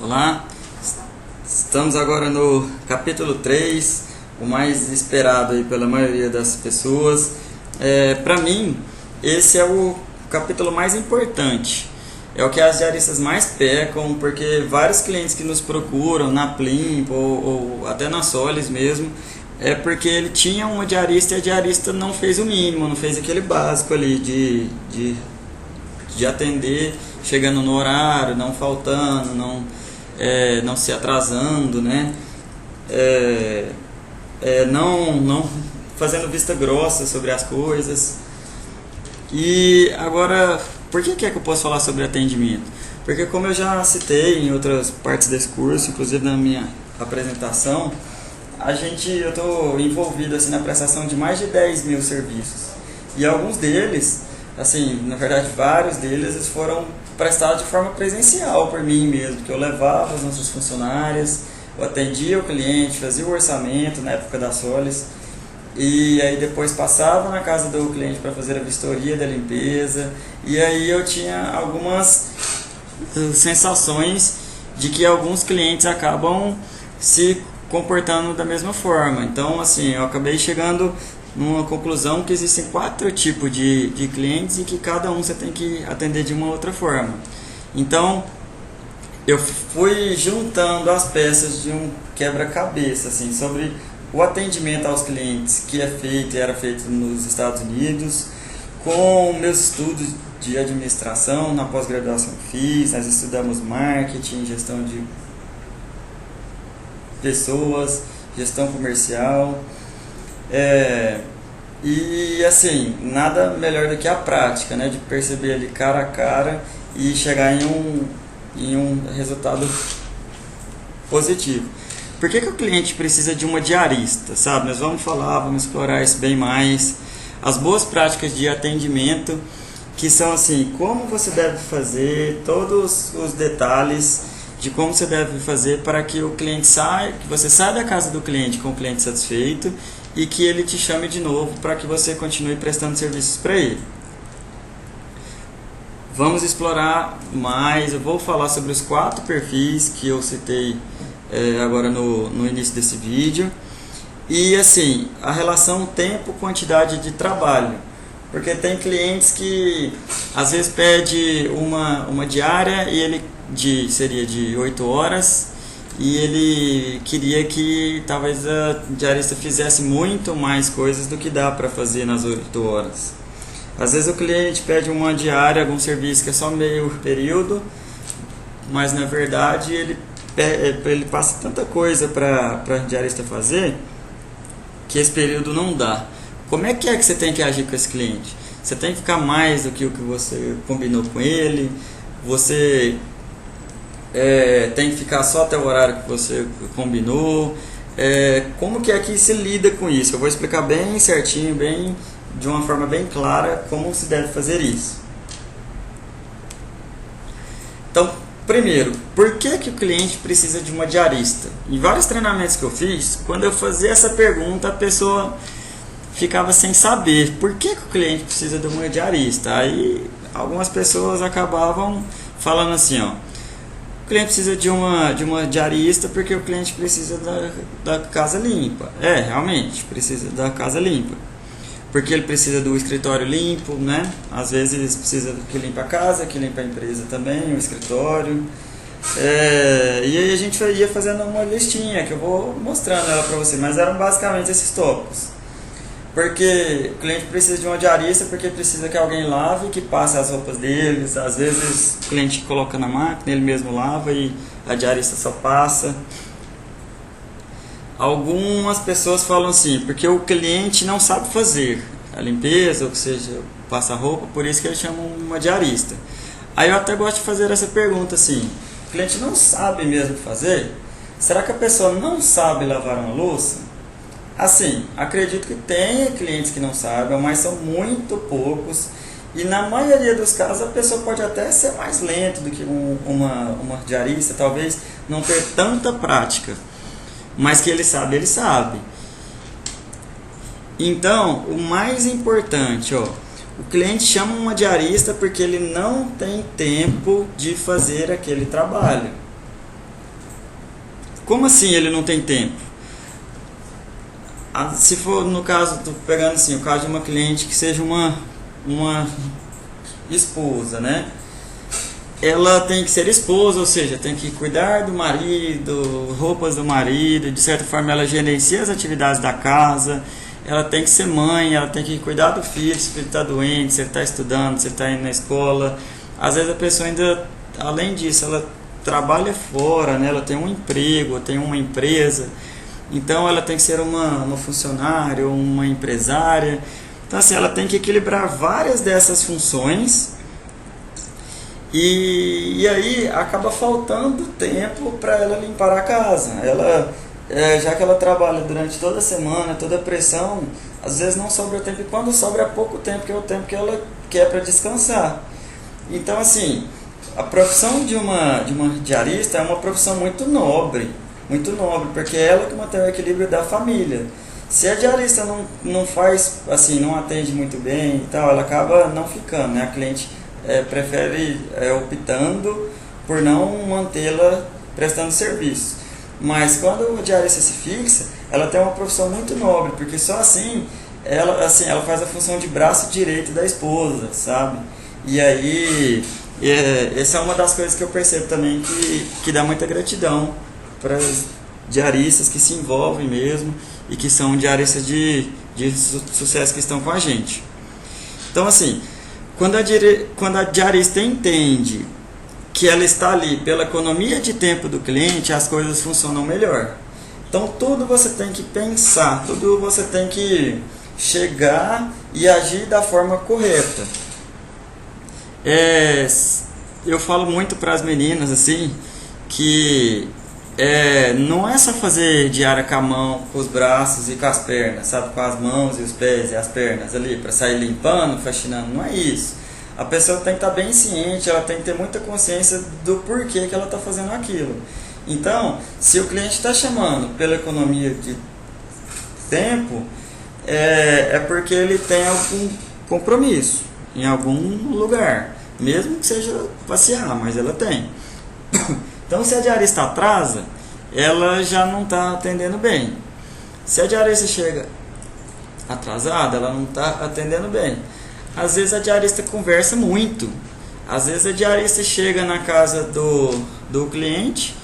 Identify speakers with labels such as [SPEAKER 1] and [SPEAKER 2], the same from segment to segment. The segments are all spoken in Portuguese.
[SPEAKER 1] Olá, estamos agora no capítulo 3, o mais esperado aí pela maioria das pessoas. Para mim, esse é o capítulo mais importante. É o que as diaristas mais pecam, porque vários clientes que nos procuram na Plimp ou até na Solis mesmo, é porque ele tinha uma diarista e a diarista não fez o mínimo, não fez aquele básico ali de atender chegando no horário, não faltando, não se atrasando, né? Não fazendo vista grossa sobre as coisas. E agora, por que é que eu posso falar sobre atendimento? Porque, como eu já citei em outras partes desse curso, inclusive na minha apresentação, eu estou envolvido assim, na prestação de mais de 10 mil serviços. E alguns deles, assim, na verdade vários deles, eles foram prestados de forma presencial por mim mesmo, que eu levava as nossas funcionárias, eu atendia o cliente, fazia o orçamento na época da Solis, e aí depois passava na casa do cliente para fazer a vistoria da limpeza, e aí eu tinha algumas sensações de que alguns clientes acabam se comportando da mesma forma. Então, assim, eu acabei chegando numa conclusão que existem 4 tipos de clientes e que cada um você tem que atender de uma outra forma. Então, eu fui juntando as peças de um quebra-cabeça assim, sobre o atendimento aos clientes que era feito nos Estados Unidos, com meus estudos de administração na pós-graduação que fiz. Nós estudamos marketing, gestão de pessoas, gestão comercial, e assim, nada melhor do que a prática, né, de perceber ali cara a cara e chegar em um resultado positivo. Por que o cliente precisa de uma diarista, sabe? Nós vamos explorar isso bem mais, as boas práticas de atendimento, que são assim, como você deve fazer, todos os detalhes de como você deve fazer para que o cliente que você saia da casa do cliente com o cliente satisfeito e que ele te chame de novo para que você continue prestando serviços para ele. Vamos explorar mais, eu vou falar sobre os 4 perfis que eu citei agora no início desse vídeo. E assim, a relação tempo-quantidade de trabalho. Porque tem clientes que às vezes pede uma diária e ele seria de 8 horas e ele queria que talvez a diarista fizesse muito mais coisas do que dá para fazer nas 8 horas. Às vezes o cliente pede uma diária, algum serviço que é só meio período, mas na verdade ele passa tanta coisa para a diarista fazer que esse período não dá. Como é que você tem que agir com esse cliente? Você tem que ficar mais do que o que você combinou com ele, você tem que ficar só até o horário que você combinou. Como que se lida com isso? Eu vou explicar bem certinho, de uma forma bem clara, como se deve fazer isso. Então, primeiro, por que o cliente precisa de uma diarista? Em vários treinamentos que eu fiz, quando eu fazia essa pergunta, a pessoa ficava sem saber por que o cliente precisa de uma diarista. Aí algumas pessoas acabavam falando assim, ó, o cliente precisa de uma diarista porque o cliente precisa da casa limpa. Realmente, precisa da casa limpa. Porque ele precisa do escritório limpo, né? Às vezes precisa que limpe a casa, que limpe a empresa também, o escritório. E aí a gente ia fazendo uma listinha que eu vou mostrando ela para você, mas eram basicamente esses tópicos. Porque o cliente precisa de uma diarista porque precisa que alguém lave, que passe as roupas deles. Às vezes o cliente coloca na máquina, ele mesmo lava e a diarista só passa. Algumas pessoas falam assim, porque o cliente não sabe fazer a limpeza, ou seja, passa a roupa, por isso que eles chamam uma diarista. Aí eu até gosto de fazer essa pergunta assim, o cliente não sabe mesmo fazer? Será que a pessoa não sabe lavar uma louça? Assim, acredito que tenha clientes que não sabem, mas são muito poucos. E na maioria dos casos a pessoa pode até ser mais lenta do que uma diarista, talvez não ter tanta prática. Mas que ele sabe, ele sabe. Então, o mais importante, o cliente chama uma diarista porque ele não tem tempo de fazer aquele trabalho. Como assim ele não tem tempo? Se for no caso, tô pegando assim, o caso de uma cliente que seja uma esposa, né? Ela tem que ser esposa, ou seja, tem que cuidar do marido, roupas do marido, de certa forma ela gerencia as atividades da casa, ela tem que ser mãe, ela tem que cuidar do filho, se o filho está doente, se ele está estudando, se ele está indo na escola. Às vezes a pessoa ainda, além disso, ela trabalha fora, né? Ela tem um emprego, tem uma empresa, então ela tem que ser uma funcionária, uma empresária. Então assim, ela tem que equilibrar várias dessas funções. E aí acaba faltando tempo para ela limpar a casa. Ela, já que ela trabalha durante toda a semana, toda a pressão, às vezes não sobra tempo, e quando sobra é pouco tempo, que é o tempo que ela quer para descansar. Então assim, a profissão de uma diarista é uma profissão muito nobre, porque é ela que mantém o equilíbrio da família. Se a diarista não faz, assim, não atende muito bem e tal, ela acaba não ficando, né? A cliente prefere optando por não mantê-la prestando serviço. Mas quando a diarista se fixa, ela tem uma profissão muito nobre, porque só assim ela faz a função de braço direito da esposa, sabe? E aí, essa é uma das coisas que eu percebo também que dá muita gratidão para as diaristas que se envolvem mesmo e que são diaristas de sucesso que estão com a gente. Então assim, quando a diarista entende que ela está ali pela economia de tempo do cliente, as coisas funcionam melhor. Então tudo você tem que pensar, tudo você tem que chegar e agir da forma correta. Eu falo muito para as meninas assim, que não é só fazer diária com a mão, com os braços e com as pernas, sabe? Com as mãos e os pés e as pernas ali, para sair limpando, faxinando, não é isso. A pessoa tem que estar bem ciente, ela tem que ter muita consciência do porquê que ela está fazendo aquilo. Então, se o cliente está chamando pela economia de tempo, é porque ele tem algum compromisso em algum lugar, mesmo que seja passear, mas ela tem. Então, se a diarista atrasa, ela já não está atendendo bem. Se a diarista chega atrasada, ela não está atendendo bem. Às vezes a diarista conversa muito. Às vezes a diarista chega na casa do cliente,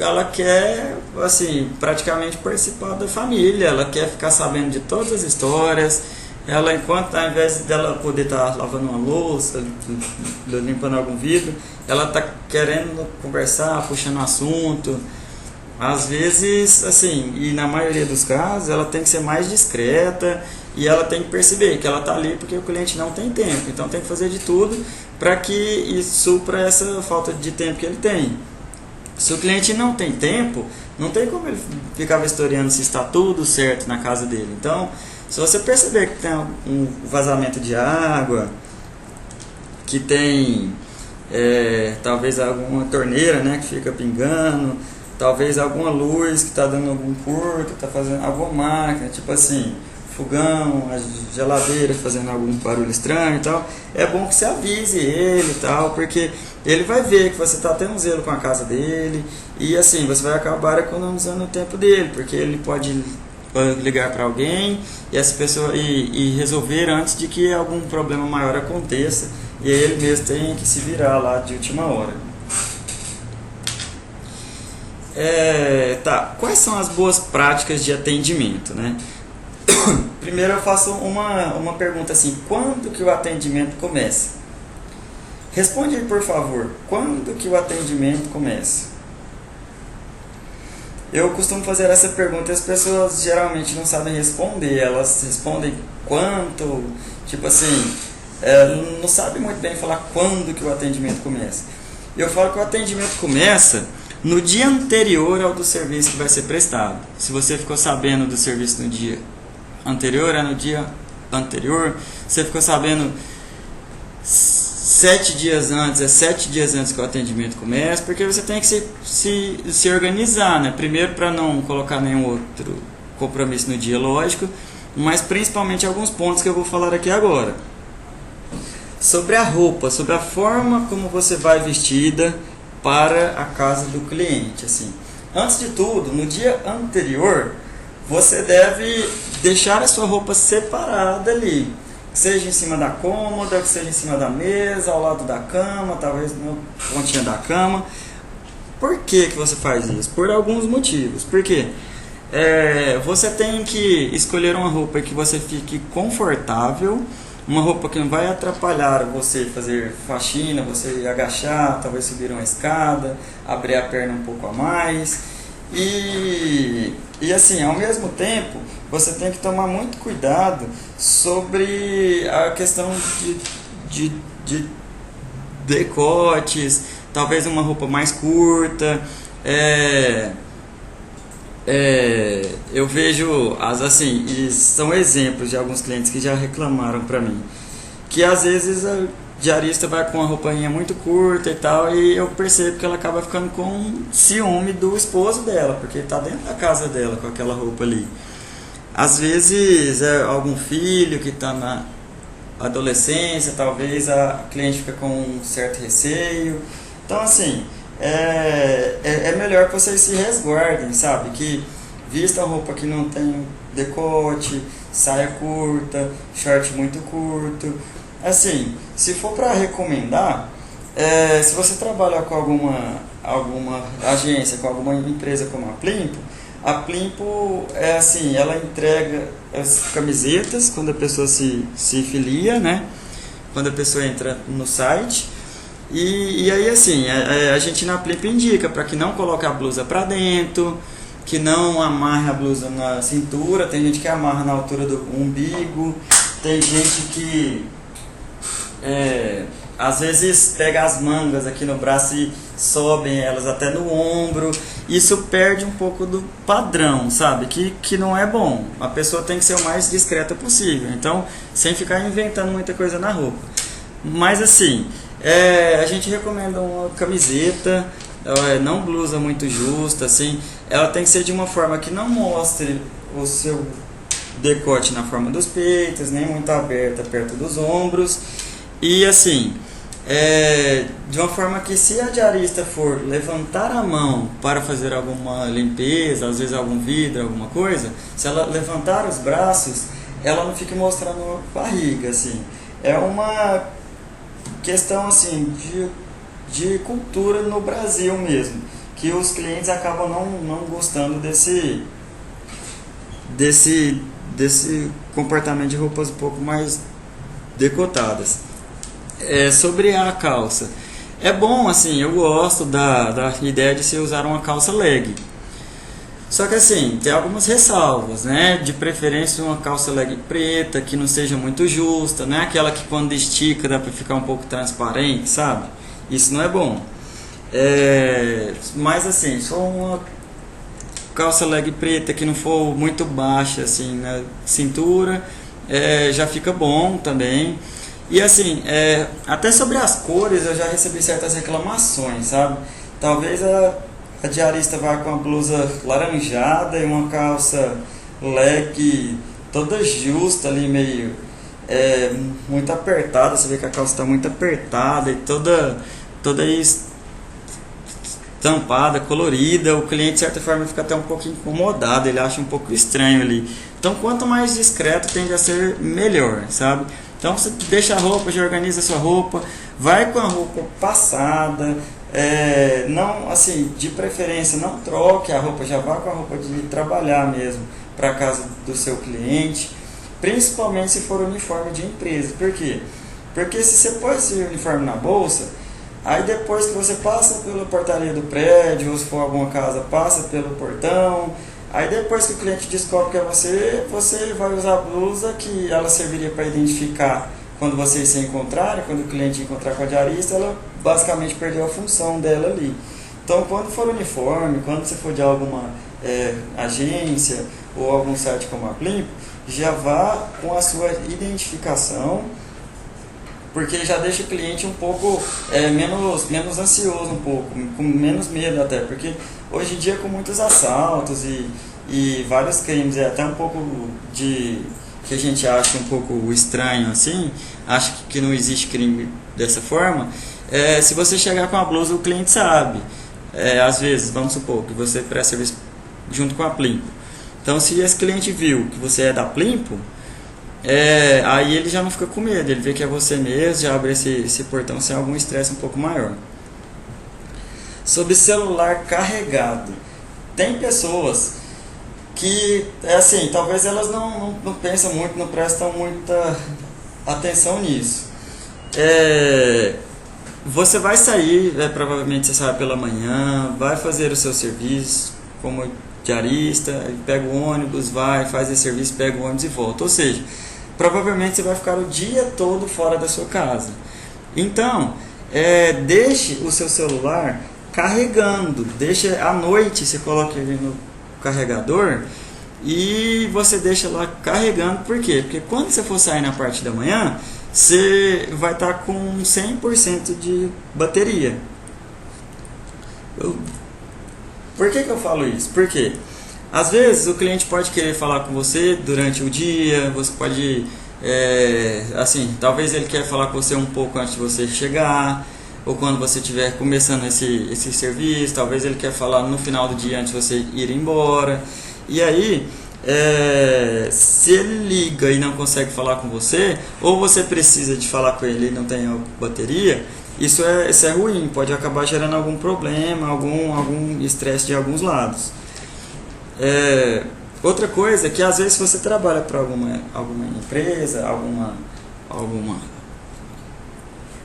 [SPEAKER 1] ela quer assim, praticamente participar da família, ela quer ficar sabendo de todas as histórias. Ela, enquanto ao invés dela poder estar lavando uma louça, limpando algum vidro, ela está querendo conversar, puxando assunto. Às vezes, assim, e na maioria dos casos, ela tem que ser mais discreta e ela tem que perceber que ela está ali porque o cliente não tem tempo. Então tem que fazer de tudo para que isso supra essa falta de tempo que ele tem. Se o cliente não tem tempo, não tem como ele ficar vistoriando se está tudo certo na casa dele. Então, se você perceber que tem um vazamento de água, que tem talvez alguma torneira, né, que fica pingando, talvez alguma luz que está dando algum curto, está fazendo alguma máquina, tipo assim, fogão, a geladeira fazendo algum barulho estranho e tal, é bom que você avise ele e tal, porque ele vai ver que você está tendo zelo com a casa dele e assim, você vai acabar economizando o tempo dele, porque ele pode ligar para alguém e essa pessoa e resolver antes de que algum problema maior aconteça e aí ele mesmo tem que se virar lá de última hora. Quais são as boas práticas de atendimento, né? Primeiro eu faço uma pergunta assim: quando que o atendimento começa? Responde aí, por favor, quando que o atendimento começa? Eu costumo fazer essa pergunta e as pessoas geralmente não sabem responder. Elas respondem quanto, tipo assim, não sabem muito bem falar quando que o atendimento começa. Eu falo que o atendimento começa no dia anterior ao do serviço que vai ser prestado. Se você ficou sabendo do serviço no dia anterior, no dia anterior. Você ficou sabendo 7 dias antes, 7 dias antes que o atendimento começa, porque você tem que se organizar, né? Primeiro, para não colocar nenhum outro compromisso no dia, lógico, mas principalmente alguns pontos que eu vou falar aqui agora. Sobre a roupa, sobre a forma como você vai vestida para a casa do cliente, assim. Antes de tudo, no dia anterior, você deve deixar a sua roupa separada ali. Seja em cima da cômoda, seja em cima da mesa, ao lado da cama, talvez na pontinha da cama. Por que você faz isso? Por alguns motivos. Por quê? Você tem que escolher uma roupa que você fique confortável, uma roupa que não vai atrapalhar você fazer faxina, você agachar, talvez subir uma escada, abrir a perna um pouco a mais. E assim, ao mesmo tempo, você tem que tomar muito cuidado sobre a questão de decotes, talvez uma roupa mais curta. Eu vejo, assim, e são exemplos de alguns clientes que já reclamaram para mim, que às vezes a diarista vai com uma roupinha muito curta e tal, e eu percebo que ela acaba ficando com ciúme do esposo dela, porque está dentro da casa dela com aquela roupa ali. Às vezes é algum filho que está na adolescência, talvez a cliente fica com um certo receio. Então assim, é melhor que vocês se resguardem, sabe? Que vista a roupa que não tem decote, saia curta, short muito curto. Assim, se for para recomendar, se você trabalha com alguma agência, com alguma empresa como a Plimpo assim, ela entrega as camisetas quando a pessoa se filia, né? Quando a pessoa entra no site. E aí assim, a gente na Plimpo indica para que não coloque a blusa para dentro, que não amarre a blusa na cintura. Tem gente que amarra na altura do umbigo, tem gente que às vezes pega as mangas aqui no braço e sobem elas até no ombro. Isso perde um pouco do padrão, sabe? Que não é bom. A pessoa tem que ser o mais discreta possível, então sem ficar inventando muita coisa na roupa. Mas assim, a gente recomenda uma camiseta, não blusa muito justa, assim. Ela tem que ser de uma forma que não mostre o seu decote na forma dos peitos, nem muito aberta perto dos ombros. E assim, de uma forma que, se a diarista for levantar a mão para fazer alguma limpeza, às vezes algum vidro, alguma coisa, se ela levantar os braços, ela não fique mostrando barriga, assim. É uma questão assim de cultura no Brasil mesmo, que os clientes acabam não gostando desse comportamento de roupas um pouco mais decotadas. Sobre a calça, é bom, assim, eu gosto da ideia de se usar uma calça leg. Só que assim, tem algumas ressalvas, né? De preferência uma calça leg preta, que não seja muito justa, né? Aquela que quando estica dá para ficar um pouco transparente, sabe? Isso não é bom. Mas assim, só uma calça leg preta que não for muito baixa assim na cintura, já fica bom também. E assim, até sobre as cores eu já recebi certas reclamações, sabe? Talvez a diarista vá com a blusa laranjada e uma calça leg toda justa ali, meio muito apertada. Você vê que a calça está muito apertada e toda estampada, colorida. O cliente de certa forma fica até um pouco incomodado, ele acha um pouco estranho ali. Então quanto mais discreto tende a ser melhor, sabe? Então você deixa a roupa, já organiza a sua roupa, vai com a roupa passada, não, assim, de preferência não troque a roupa, já vá com a roupa de trabalhar mesmo para casa do seu cliente, principalmente se for uniforme de empresa. Por quê? Porque se você põe esse uniforme na bolsa, aí depois que você passa pela portaria do prédio, ou se for alguma casa, passa pelo portão. Aí depois que o cliente descobre que é você vai usar a blusa que ela serviria para identificar quando vocês se encontrarem, quando o cliente encontrar com a diarista, ela basicamente perdeu a função dela ali. Então quando for uniforme, quando você for de alguma agência ou algum site como a Plimpo, já vá com a sua identificação, porque já deixa o cliente um pouco menos ansioso, um pouco, com menos medo até, porque hoje em dia com muitos assaltos e vários crimes, até um pouco que a gente acha um pouco estranho assim, acha que não existe crime dessa forma, se você chegar com a blusa o cliente sabe, às vezes, vamos supor que você presta serviço junto com a Plimpo. Então, se esse cliente viu que você é da Plimpo, aí ele já não fica com medo, ele vê que é você mesmo, já abre esse portão sem algum estresse um pouco maior. Sobre celular carregado, tem pessoas que, assim, talvez elas não pensam muito, não prestam muita atenção nisso. Você vai sair, provavelmente você sai pela manhã, vai fazer o seu serviço como diarista, pega o ônibus, vai, faz esse serviço, pega o ônibus e volta. Ou seja, provavelmente você vai ficar o dia todo fora da sua casa. Então, deixe o seu celular carregando, deixe à noite, você coloca ele no carregador e você deixa lá carregando. Por quê? Porque quando você for sair na parte da manhã, você vai estar com 100% de bateria. Por que eu falo isso? Porque às vezes o cliente pode querer falar com você durante o dia, você pode, assim, talvez ele quer falar com você um pouco antes de você chegar, ou quando você estiver começando esse serviço, talvez ele quer falar no final do dia antes de você ir embora. E aí, se ele liga e não consegue falar com você, ou você precisa de falar com ele e não tem bateria, isso é ruim, pode acabar gerando algum problema, algum estresse de alguns lados. Outra coisa é que às vezes você trabalha para alguma empresa, alguma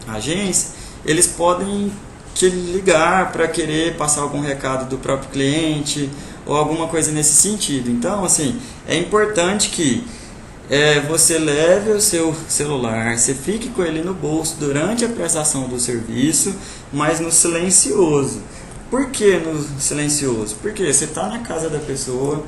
[SPEAKER 1] agência, eles podem te ligar para querer passar algum recado do próprio cliente ou alguma coisa nesse sentido. Então, assim, é importante que você leve o seu celular, você fique com ele no bolso durante a prestação do serviço, mas no silencioso. Por que no silencioso? Porque você está na casa da pessoa,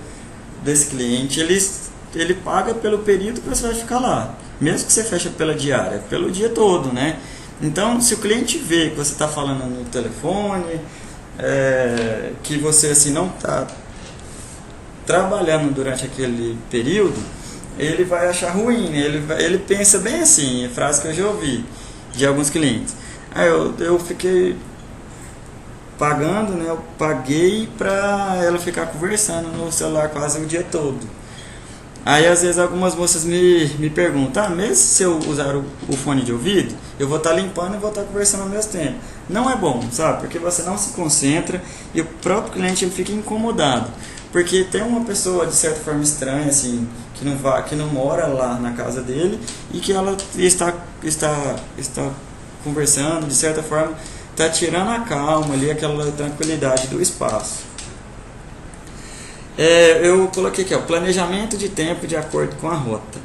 [SPEAKER 1] desse cliente, ele paga pelo período que você vai ficar lá, mesmo que você feche pela diária, pelo dia todo, né? Então, se o cliente vê que você está falando no telefone, que você assim, não está trabalhando durante aquele período, ele vai achar ruim, ele pensa bem assim, é frase que eu já ouvi de alguns clientes. Eu fiquei pagando, né? Eu paguei para ela ficar conversando no celular quase o dia todo. Aí às vezes algumas moças me perguntam, mesmo se eu usar o fone de ouvido, eu vou estar limpando e vou estar conversando ao mesmo tempo. Não é bom, sabe? Porque você não se concentra e o próprio cliente ele fica incomodado. Porque tem uma pessoa de certa forma estranha, assim, que não mora lá na casa dele e que ela está conversando, de certa forma, está tirando a calma ali, aquela tranquilidade do espaço. Eu coloquei aqui, planejamento de tempo de acordo com a rota.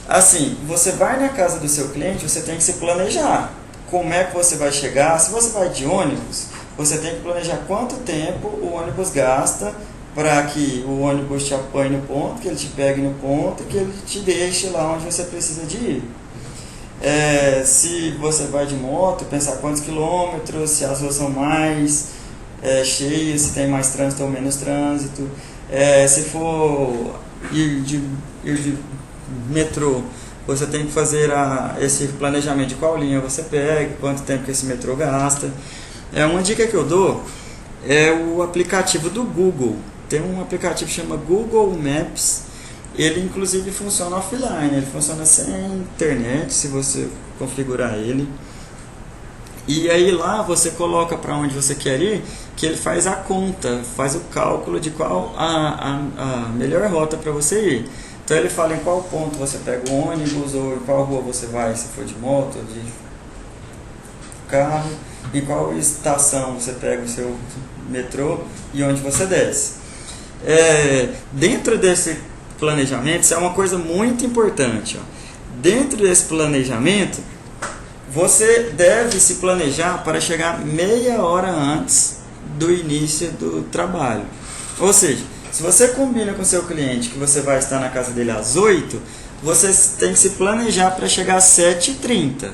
[SPEAKER 1] Assim, você vai na casa do seu cliente, você tem que se planejar. Como é que você vai chegar? Se você vai de ônibus, você tem que planejar quanto tempo o ônibus gasta para que o ônibus te apanhe no ponto, que ele te pegue no ponto e que ele te deixe lá onde você precisa de ir. Se você vai de moto, pensar quantos quilômetros, se as ruas são mais cheias, se tem mais trânsito ou menos trânsito. Se for ir de metrô, você tem que fazer esse planejamento de qual linha você pega, quanto tempo que esse metrô gasta. Uma dica que eu dou é o aplicativo do Google. Tem um aplicativo que chama Google Maps. Ele inclusive funciona offline, ele funciona sem internet, se você configurar ele. E aí lá você coloca para onde você quer ir, que ele faz a conta, faz o cálculo de qual a melhor rota para você ir. Então ele fala em qual ponto você pega o ônibus, ou em qual rua você vai, se for de moto, de carro, em qual estação você pega o seu metrô e onde você desce. Dentro desse planejamento, isso é uma coisa muito importante. Dentro desse planejamento, você deve se planejar para chegar meia hora antes do início do trabalho. Ou seja, se você combina com o seu cliente que você vai estar na casa dele às 8, você tem que se planejar para chegar às 7h30.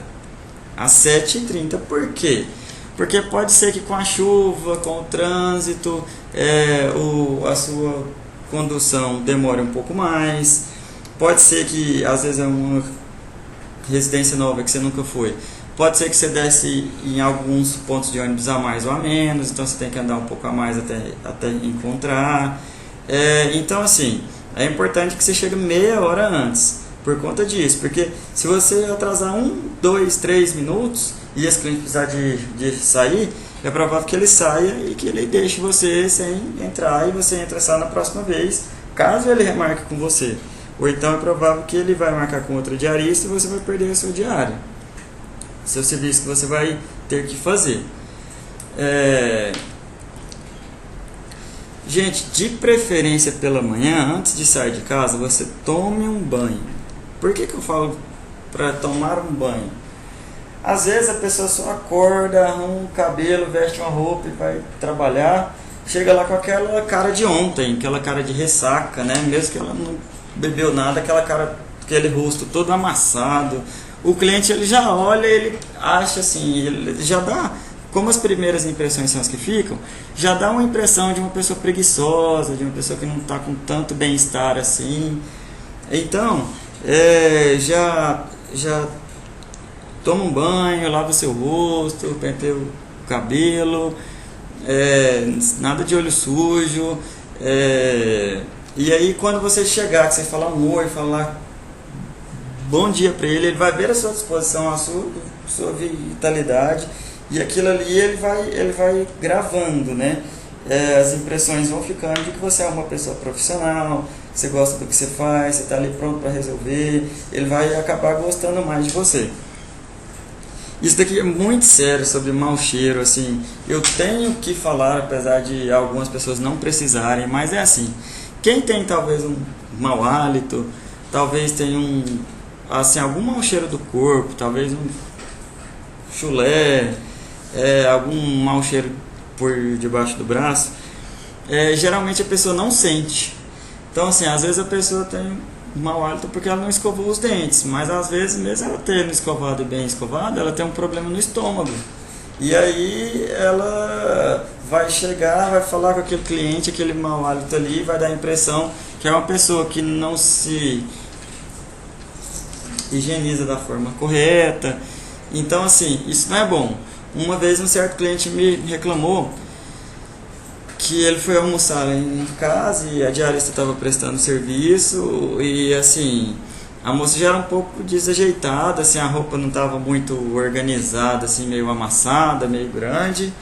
[SPEAKER 1] Às 7h30, por quê? Porque pode ser que com a chuva, com o trânsito, a sua condução demore um pouco mais. Pode ser que às vezes é uma residência nova que você nunca foi, Pode ser que você desce em alguns pontos de ônibus a mais ou a menos, então você tem que andar um pouco a mais até encontrar. Então assim, é importante que você chegue meia hora antes, por conta disso, porque se você atrasar 1, 2, 3 minutos e esse cliente precisar de sair, é provável que ele saia e que ele deixe você sem entrar e você entra só na próxima vez, caso ele remarque com você. Ou então é provável que ele vai marcar com outro diarista e você vai perder a sua diária, seu serviço que você vai ter que fazer. Gente, de preferência pela manhã, antes de sair de casa, você tome um banho. Por que eu falo para tomar um banho? Às vezes a pessoa só acorda, arruma um cabelo, veste uma roupa e vai trabalhar, chega lá com aquela cara de ontem, aquela cara de ressaca, né? Mesmo que ela não bebeu nada, aquela cara, aquele rosto todo amassado. O cliente ele já olha, ele acha assim, ele já dá, como as primeiras impressões são as que ficam, já dá uma impressão de uma pessoa preguiçosa, de uma pessoa que não está com tanto bem-estar assim. Então, já toma um banho, lava o seu rosto, penteia o cabelo, nada de olho sujo. E aí quando você chegar, que você falar um oi, falar bom dia para ele vai ver a sua disposição, a sua vitalidade, e aquilo ali ele vai gravando, né? As impressões vão ficando de que você é uma pessoa profissional, que você gosta do que você faz, você está ali pronto para resolver, ele vai acabar gostando mais de você. Isso daqui é muito sério sobre mau cheiro, assim, eu tenho que falar, apesar de algumas pessoas não precisarem, mas é assim, quem tem talvez um mau hálito, talvez tenha algum mau cheiro do corpo, talvez um chulé, algum mau cheiro por debaixo do braço, geralmente a pessoa não sente. Então assim, às vezes a pessoa tem mau hálito porque ela não escovou os dentes, mas às vezes mesmo ela tendo escovado e bem escovado, ela tem um problema no estômago, e aí ela vai chegar, vai falar com aquele cliente, aquele mau hálito ali, vai dar a impressão que é uma pessoa que não se higieniza da forma correta. Então assim, isso não é bom. Uma vez um certo cliente me reclamou que ele foi almoçar em casa e a diarista estava prestando serviço e assim, a moça já era um pouco desajeitada, assim, a roupa não estava muito organizada, assim, meio amassada, meio grande.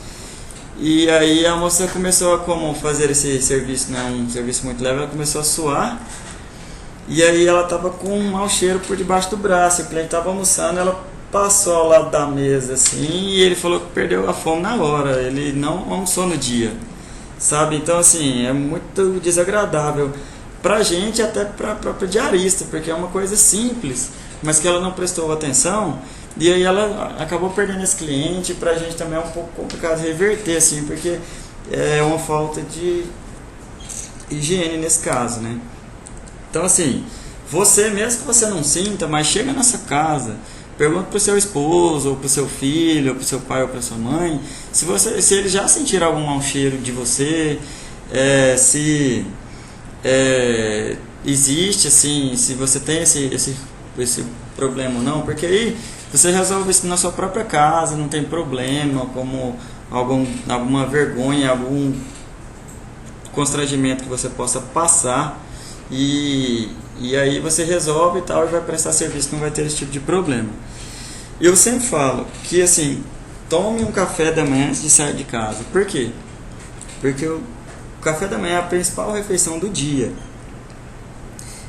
[SPEAKER 1] E aí a moça começou a fazer esse serviço, né, um serviço muito leve, ela começou a suar. E aí ela estava com um mau cheiro por debaixo do braço, o cliente estava almoçando, ela passou ao lado da mesa assim, e ele falou que perdeu a fome na hora, ele não almoçou no dia, sabe? Então assim, é muito desagradável pra gente, até pra própria diarista, porque é uma coisa simples, mas que ela não prestou atenção, e aí ela acabou perdendo esse cliente. Pra gente também é um pouco complicado reverter, assim, porque é uma falta de higiene nesse caso, né? Então assim, você, mesmo que você não sinta, mas chega nessa casa, pergunta para o seu esposo, ou para o seu filho, ou para o seu pai, ou para sua mãe, se eles já sentiram algum mau cheiro de você, se existe, assim, se você tem esse problema ou não, porque aí você resolve isso na sua própria casa, não tem problema, como alguma vergonha, algum constrangimento que você possa passar, e aí você resolve e tal, e vai prestar serviço, não vai ter esse tipo de problema. Eu sempre falo que assim, tome um café da manhã antes de sair de casa. Por quê? Porque o café da manhã é a principal refeição do dia.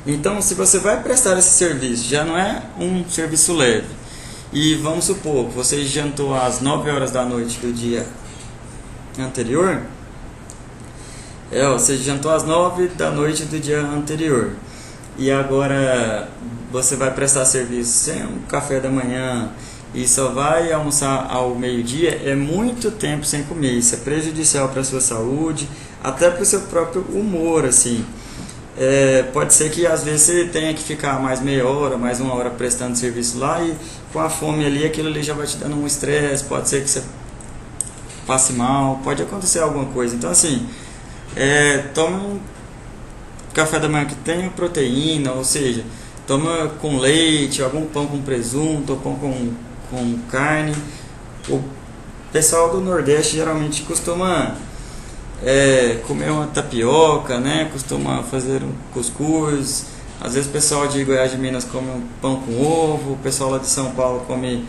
[SPEAKER 1] Então, se você vai prestar esse serviço, já não é um serviço leve, e vamos supor que você jantou às 9 horas da noite do dia anterior, você jantou às 9 da noite do dia anterior, e agora você vai prestar serviço sem um café da manhã e só vai almoçar ao meio-dia, é muito tempo sem comer. Isso é prejudicial para a sua saúde, até para o seu próprio humor, assim. Pode ser que às vezes você tenha que ficar mais meia hora, mais uma hora prestando serviço lá, e com a fome ali, aquilo ali já vai te dando um estresse, pode ser que você passe mal, pode acontecer alguma coisa. Então assim, tome um café da manhã que tenha proteína, ou seja, toma com leite, algum pão com presunto, ou pão com carne. O pessoal do Nordeste geralmente costuma comer uma tapioca, né? Costuma fazer um cuscuz. Às vezes o pessoal de Goiás, de Minas, come um pão com ovo. O pessoal lá de São Paulo come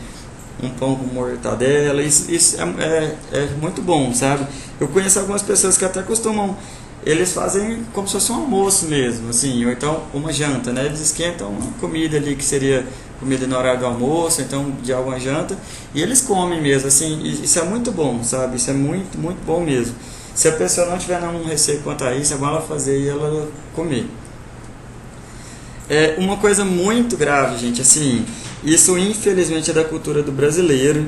[SPEAKER 1] um pão com mortadela. Isso é muito bom, sabe? Eu conheço algumas pessoas que até costumam, eles fazem como se fosse um almoço mesmo, assim, ou então uma janta, né? Eles esquentam uma comida ali que seria comida no horário do almoço, então de alguma janta, e eles comem mesmo, assim. Isso é muito bom, sabe? Isso é muito, muito bom mesmo. Se a pessoa não tiver nenhum receio quanto a isso, é bom ela fazer e ela comer. É uma coisa muito grave, gente, assim, isso infelizmente é da cultura do brasileiro,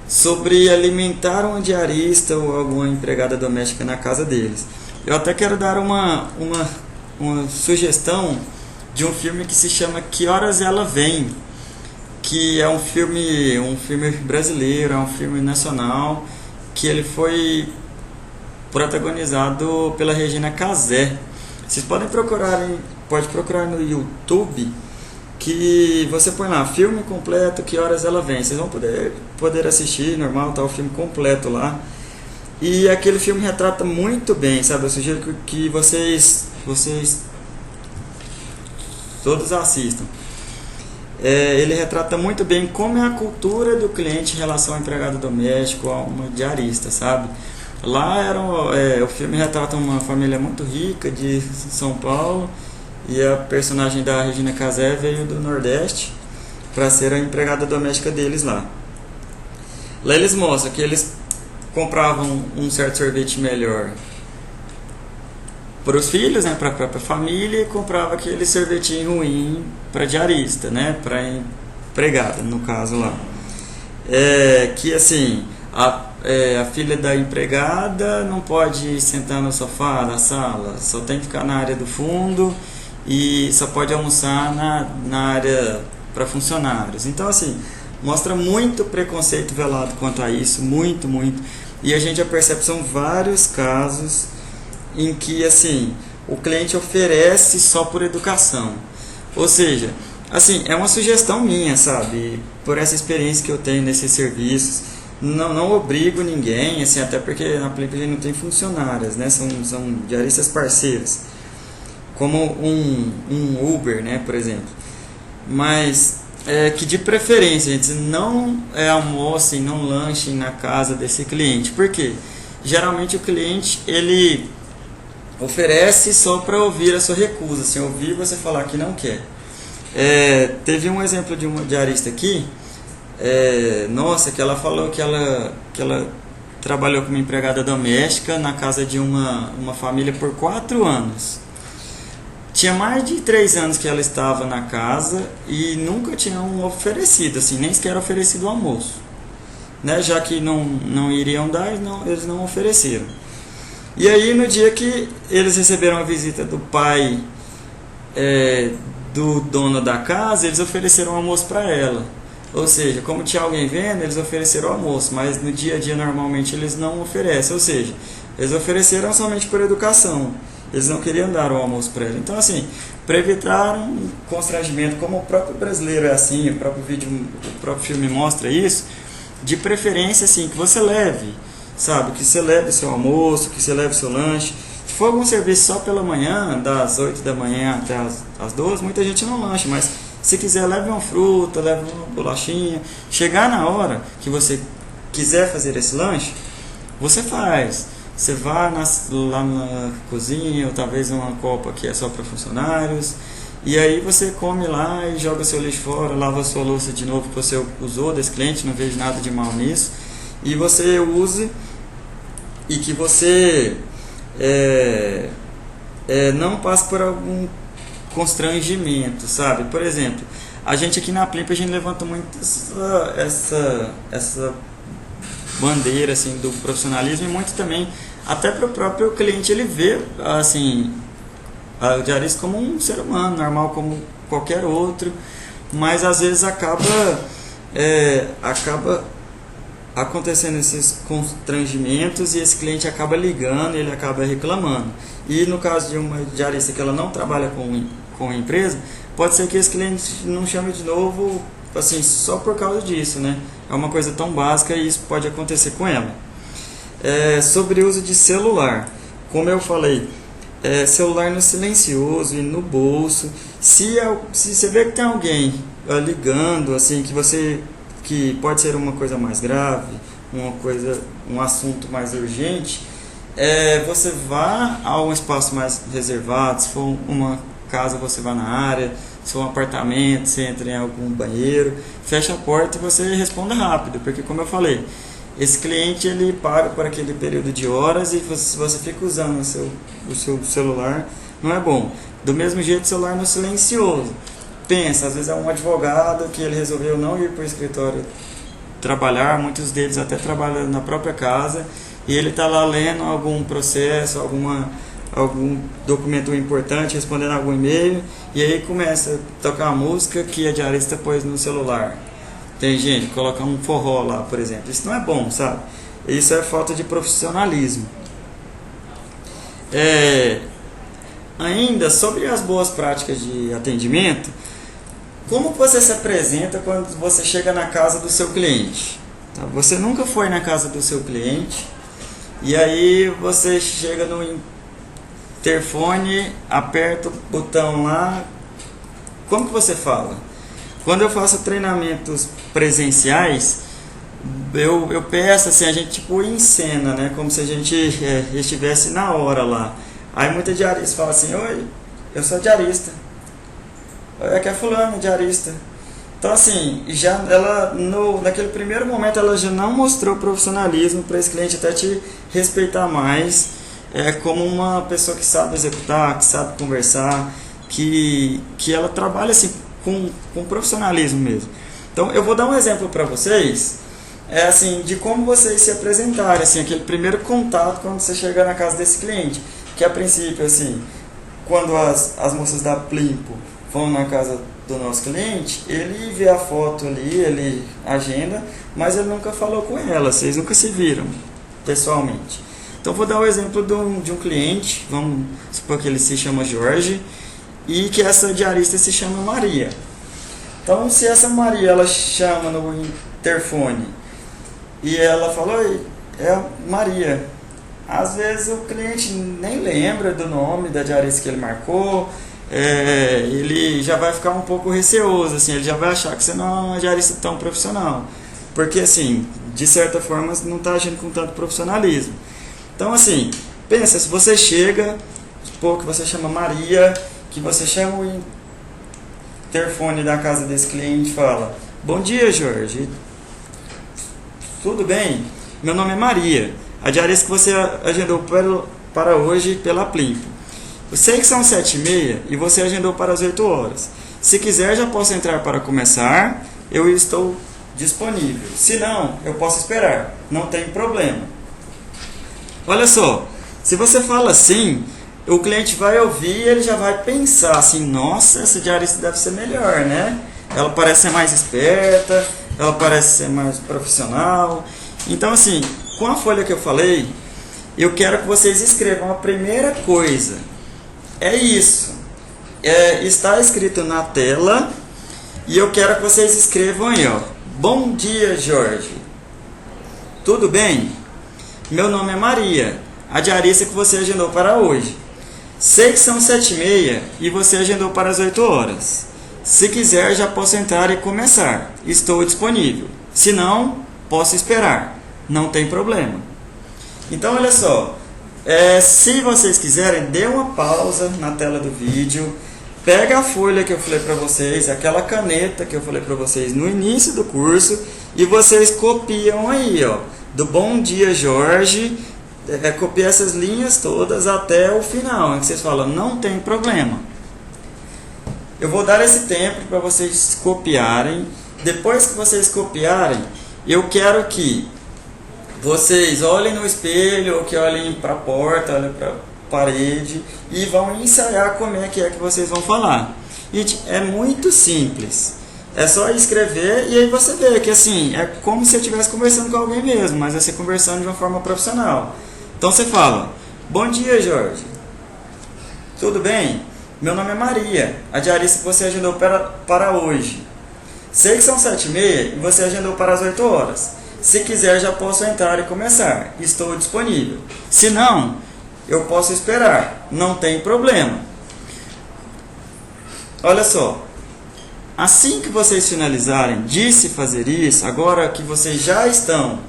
[SPEAKER 1] sobre alimentar um diarista ou alguma empregada doméstica na casa deles. Eu até quero dar uma sugestão de um filme que se chama Que Horas Ela Vem, que é um filme brasileiro, é um filme nacional, que ele foi protagonizado pela Regina Casé. Vocês podem pode procurar no YouTube, que você põe lá, filme completo, Que Horas Ela Vem. Vocês vão poder assistir, normal, tá o filme completo lá. E aquele filme retrata muito bem, sabe? Eu sugiro que vocês todos assistam. Ele retrata muito bem como é a cultura do cliente em relação ao empregado doméstico, a uma diarista, sabe? Lá o filme retrata uma família muito rica de São Paulo, e a personagem da Regina Casé veio do Nordeste para ser a empregada doméstica deles lá. Lá eles mostram que eles compravam um certo sorvete melhor para os filhos, né, para a própria família, e comprava aquele sorvetinho ruim para diarista, né, para empregada, no caso lá. Que assim, a filha da empregada não pode sentar no sofá da sala, só tem que ficar na área do fundo e só pode almoçar na área para funcionários. Então, assim, mostra muito preconceito velado quanto a isso, muito, muito. E a gente já percebe, são vários casos em que, assim, o cliente oferece só por educação. Ou seja, assim, é uma sugestão minha, sabe? Por essa experiência que eu tenho nesses serviços. Não obrigo ninguém, assim, até porque na Plimp a gente não tem funcionárias, né? São diaristas parceiros, como um Uber, né, por exemplo. Mas que de preferência, gente, não almocem, não lanchem na casa desse cliente. Por quê? Geralmente o cliente, ele oferece só para ouvir a sua recusa, assim, ouvir você falar que não quer. Teve um exemplo de uma diarista aqui, que ela falou que ela trabalhou como empregada doméstica na casa de uma família por 4 anos. Tinha mais de 3 anos que ela estava na casa e nunca tinham oferecido, assim, nem sequer oferecido o almoço, né? Já que não iriam dar, eles não ofereceram. E aí, no dia que eles receberam a visita do pai do dono da casa, eles ofereceram o almoço para ela. Ou seja, como tinha alguém vendo, eles ofereceram o almoço, mas no dia a dia normalmente eles não oferecem. Ou seja, eles ofereceram somente por educação, eles não queriam dar o almoço para ela. Então, assim, para evitar um constrangimento, como o próprio brasileiro é assim, o próprio filme mostra isso, de preferência, assim, que você leve, sabe? Que você leve seu almoço, que você leve seu lanche. Se for algum serviço só pela manhã, das 8 da manhã até as 12, muita gente não lancha, mas se quiser, leve uma fruta, leve uma bolachinha. Chegar na hora que você quiser fazer esse lanche, você faz. Você vai lá na cozinha, ou talvez uma copa que é só para funcionários, e aí você come lá e joga seu lixo fora, lava a sua louça de novo que você usou desse cliente, não vejo nada de mal nisso, e você use, e que você não passe por algum constrangimento, sabe? Por exemplo, a gente aqui na Plimp, a gente levanta muito essa bandeira, assim, do profissionalismo, e muito também até para o próprio cliente, ele vê, assim, o diarista como um ser humano normal, como qualquer outro, mas às vezes acaba acontecendo esses constrangimentos e esse cliente acaba ligando, ele acaba reclamando. E no caso de uma diarista que ela não trabalha com a empresa, pode ser que esse cliente não chame de novo assim, só por causa disso, né? É uma coisa tão básica e isso pode acontecer com ela. Sobre o uso de celular, como eu falei, celular no silencioso e no bolso. Se você vê que tem alguém ligando, assim, que pode ser uma coisa mais grave, um assunto mais urgente, você vá a um espaço mais reservado. Se for uma casa, você vá na área. Se for um apartamento, você entra em algum banheiro, fecha a porta e você responda rápido, porque como eu falei, esse cliente ele paga por aquele período de horas e se você fica usando o seu celular, não é bom. Do mesmo jeito, o celular no silencioso. Pensa, às vezes é um advogado que ele resolveu não ir para o escritório trabalhar, muitos deles até trabalham na própria casa, e ele está lá lendo algum processo, algum documento importante, respondendo algum e-mail, e aí começa a tocar uma música que a diarista pôs no celular. Tem gente que coloca um forró lá, por exemplo. Isso não é bom, sabe? Isso é falta de profissionalismo. Ainda sobre as boas práticas de atendimento, como você se apresenta quando você chega na casa do seu cliente? Tá? Você nunca foi na casa do seu cliente, e aí você chega no interfone, aperta o botão lá. Como que você fala? Quando eu faço treinamentos presenciais, eu peço assim, a gente tipo encena, né? Como se a gente estivesse na hora lá. Aí muita diarista fala assim: oi, eu sou diarista. Aqui é fulano, diarista. Então assim, naquele primeiro momento ela já não mostrou profissionalismo para esse cliente até te respeitar mais, como uma pessoa que sabe executar, que sabe conversar, que ela trabalha assim com profissionalismo mesmo. Então eu vou dar um exemplo para vocês, assim, de como vocês se apresentarem, assim, aquele primeiro contato quando você chegar na casa desse cliente, que a princípio, assim, quando as moças da Plimpo vão na casa do nosso cliente, ele vê a foto ali, ele agenda, mas ele nunca falou com ela, vocês nunca se viram pessoalmente. Então vou dar o exemplo de um cliente, vamos supor que ele se chama Jorge, e que essa diarista se chama Maria. Então se essa Maria ela chama no interfone e ela fala: oi, é Maria. Às vezes o cliente nem lembra do nome da diarista que ele marcou, ele já vai ficar um pouco receoso, assim, ele já vai achar que você não é uma diarista tão profissional, porque assim, de certa forma não está agindo com tanto profissionalismo. Então assim, pensa, se você chega, supor que você chama Maria, que você chama o interfone da casa desse cliente e fala: bom dia, Jorge, tudo bem? Meu nome é Maria, a diarista que você agendou para hoje pela Plimpo. Eu sei que são 7h30 e você agendou para as 8 horas. Se quiser, já posso entrar para começar, eu estou disponível. Se não, eu posso esperar, não tem problema. Olha só, se você fala assim, o cliente vai ouvir e ele já vai pensar assim: nossa, essa diarista deve ser melhor, né? Ela parece ser mais esperta, ela parece ser mais profissional. Então assim, com a folha que eu falei, eu quero que vocês escrevam a primeira coisa. É isso. Está escrito na tela e eu quero que vocês escrevam aí, ó: bom dia, Jorge. Tudo bem? Meu nome é Maria, a diarista que você agendou para hoje. Sei que são 7h30 e você agendou para as 8 horas. Se quiser, já posso entrar e começar. Estou disponível. Se não, posso esperar. Não tem problema. Então, olha só. Se vocês quiserem, dê uma pausa na tela do vídeo. Pega a folha que eu falei para vocês, aquela caneta que eu falei para vocês no início do curso, e vocês copiam aí, ó, do bom dia, Jorge. Copia essas linhas todas até o final, em que vocês falam: não tem problema. Eu vou dar esse tempo para vocês copiarem. Depois que vocês copiarem, eu quero que vocês olhem no espelho, ou que olhem para a porta, olhem para a parede e vão ensaiar como é que vocês vão falar. Gente, é muito simples. É só escrever e aí você vê que assim, é como se eu estivesse conversando com alguém mesmo, mas você conversando de uma forma profissional. Então você fala: bom dia, Jorge. Tudo bem? Meu nome é Maria, a diarista que você agendou para hoje. Sei que são 7h30 e você agendou para as 8 horas. Se quiser, já posso entrar e começar. Estou disponível. Se não, eu posso esperar. Não tem problema. Olha só. Assim que vocês finalizarem de se fazer isso, agora que vocês já estão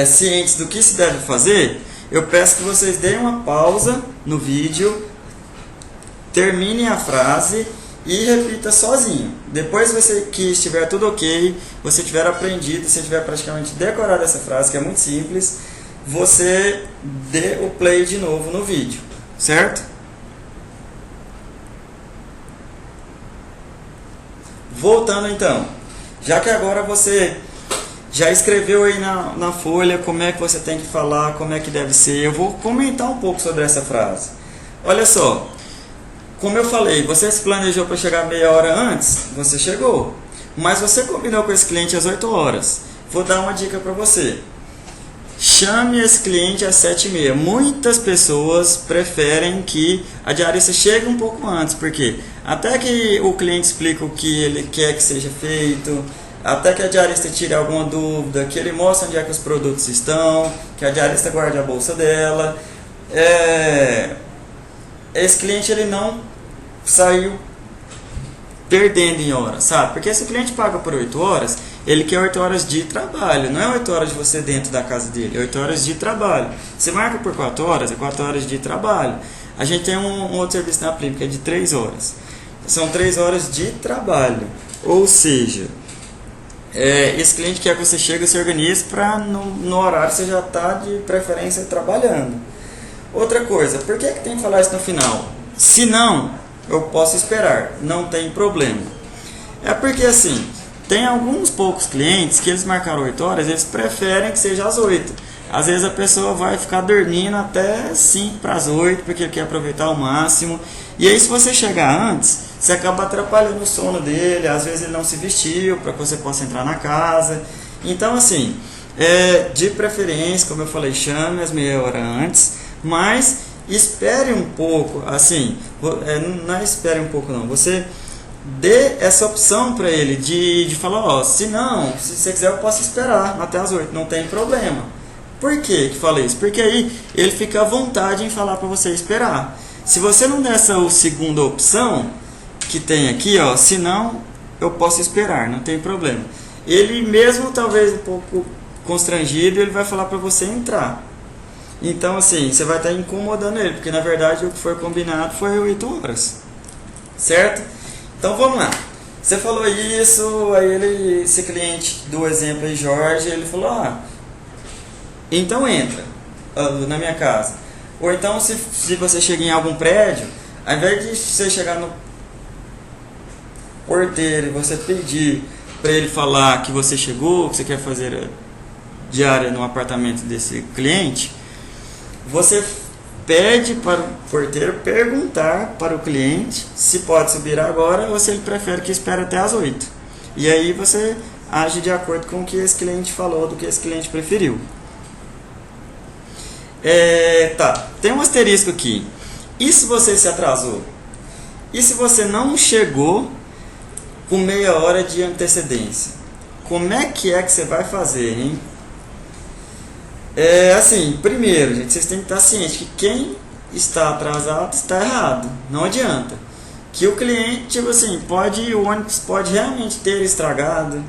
[SPEAKER 1] cientes do que se deve fazer, eu peço que vocês deem uma pausa no vídeo, terminem a frase e repita sozinho. Depois que estiver tudo ok, você tiver aprendido, você tiver praticamente decorado essa frase, que é muito simples, você dê o play de novo no vídeo, certo? Voltando então, já que agora você já escreveu aí na folha como é que você tem que falar, como é que deve ser, eu vou comentar um pouco sobre essa frase. Olha só, como eu falei, você se planejou para chegar meia hora antes, você chegou, mas você combinou com esse cliente às 8 horas. Vou dar uma dica para você. Chame esse cliente às 7h30. Muitas pessoas preferem que a diarista chegue um pouco antes, porque até que o cliente explique o que ele quer que seja feito, até que a diarista tire alguma dúvida, que ele mostre onde é que os produtos estão, que a diarista guarde a bolsa dela. Esse cliente ele não saiu perdendo em horas, sabe? Porque se o cliente paga por 8 horas, ele quer 8 horas de trabalho, não é 8 horas de você dentro da casa dele, é 8 horas de trabalho. Você marca por 4 horas, é 4 horas de trabalho. A gente tem um outro serviço na Plim, que é de 3 horas. São 3 horas de trabalho. Ou seja, esse cliente quer que você chegue e se organize para no horário você já está de preferência trabalhando. Outra coisa, por que tem que falar isso no final? Se não, eu posso esperar, não tem problema. É porque assim, tem alguns poucos clientes que eles marcaram 8 horas, eles preferem que seja às 8. Às vezes a pessoa vai ficar dormindo até 5 para as 8, porque ele quer aproveitar ao máximo. E aí se você chegar antes, você acaba atrapalhando o sono dele, às vezes ele não se vestiu para que você possa entrar na casa. Então assim, de preferência, como eu falei, chame as meia hora antes, mas espere um pouco, assim, não é espere um pouco não, você dê essa opção para ele de falar, se você quiser eu posso esperar até as 8, não tem problema. Por que falei isso? Porque aí ele fica à vontade em falar para você esperar. Se você não der essa segunda opção que tem aqui, se não eu posso esperar, não tem problema. Ele mesmo talvez um pouco constrangido, ele vai falar para você entrar. Então assim, você vai estar incomodando ele, porque na verdade o que foi combinado foi 8 horas, certo? Então vamos lá, você falou isso, aí esse cliente do exemplo aí, Jorge, ele falou, então entra na minha casa. Ou então se você chega em algum prédio, ao invés de você chegar no porteiro e você pedir para ele falar que você chegou, que você quer fazer diária no apartamento desse cliente, você pede para o porteiro perguntar para o cliente se pode subir agora ou se ele prefere que espere até as 8. E aí você age de acordo com o que esse cliente falou, do que esse cliente preferiu. Tem um asterisco aqui. E se você se atrasou? E se você não chegou com meia hora de antecedência? Como é que você vai fazer, hein? Assim, primeiro, gente, vocês têm que estar cientes que quem está atrasado está errado. Não adianta. Que o cliente, tipo assim, o ônibus pode realmente ter estragado,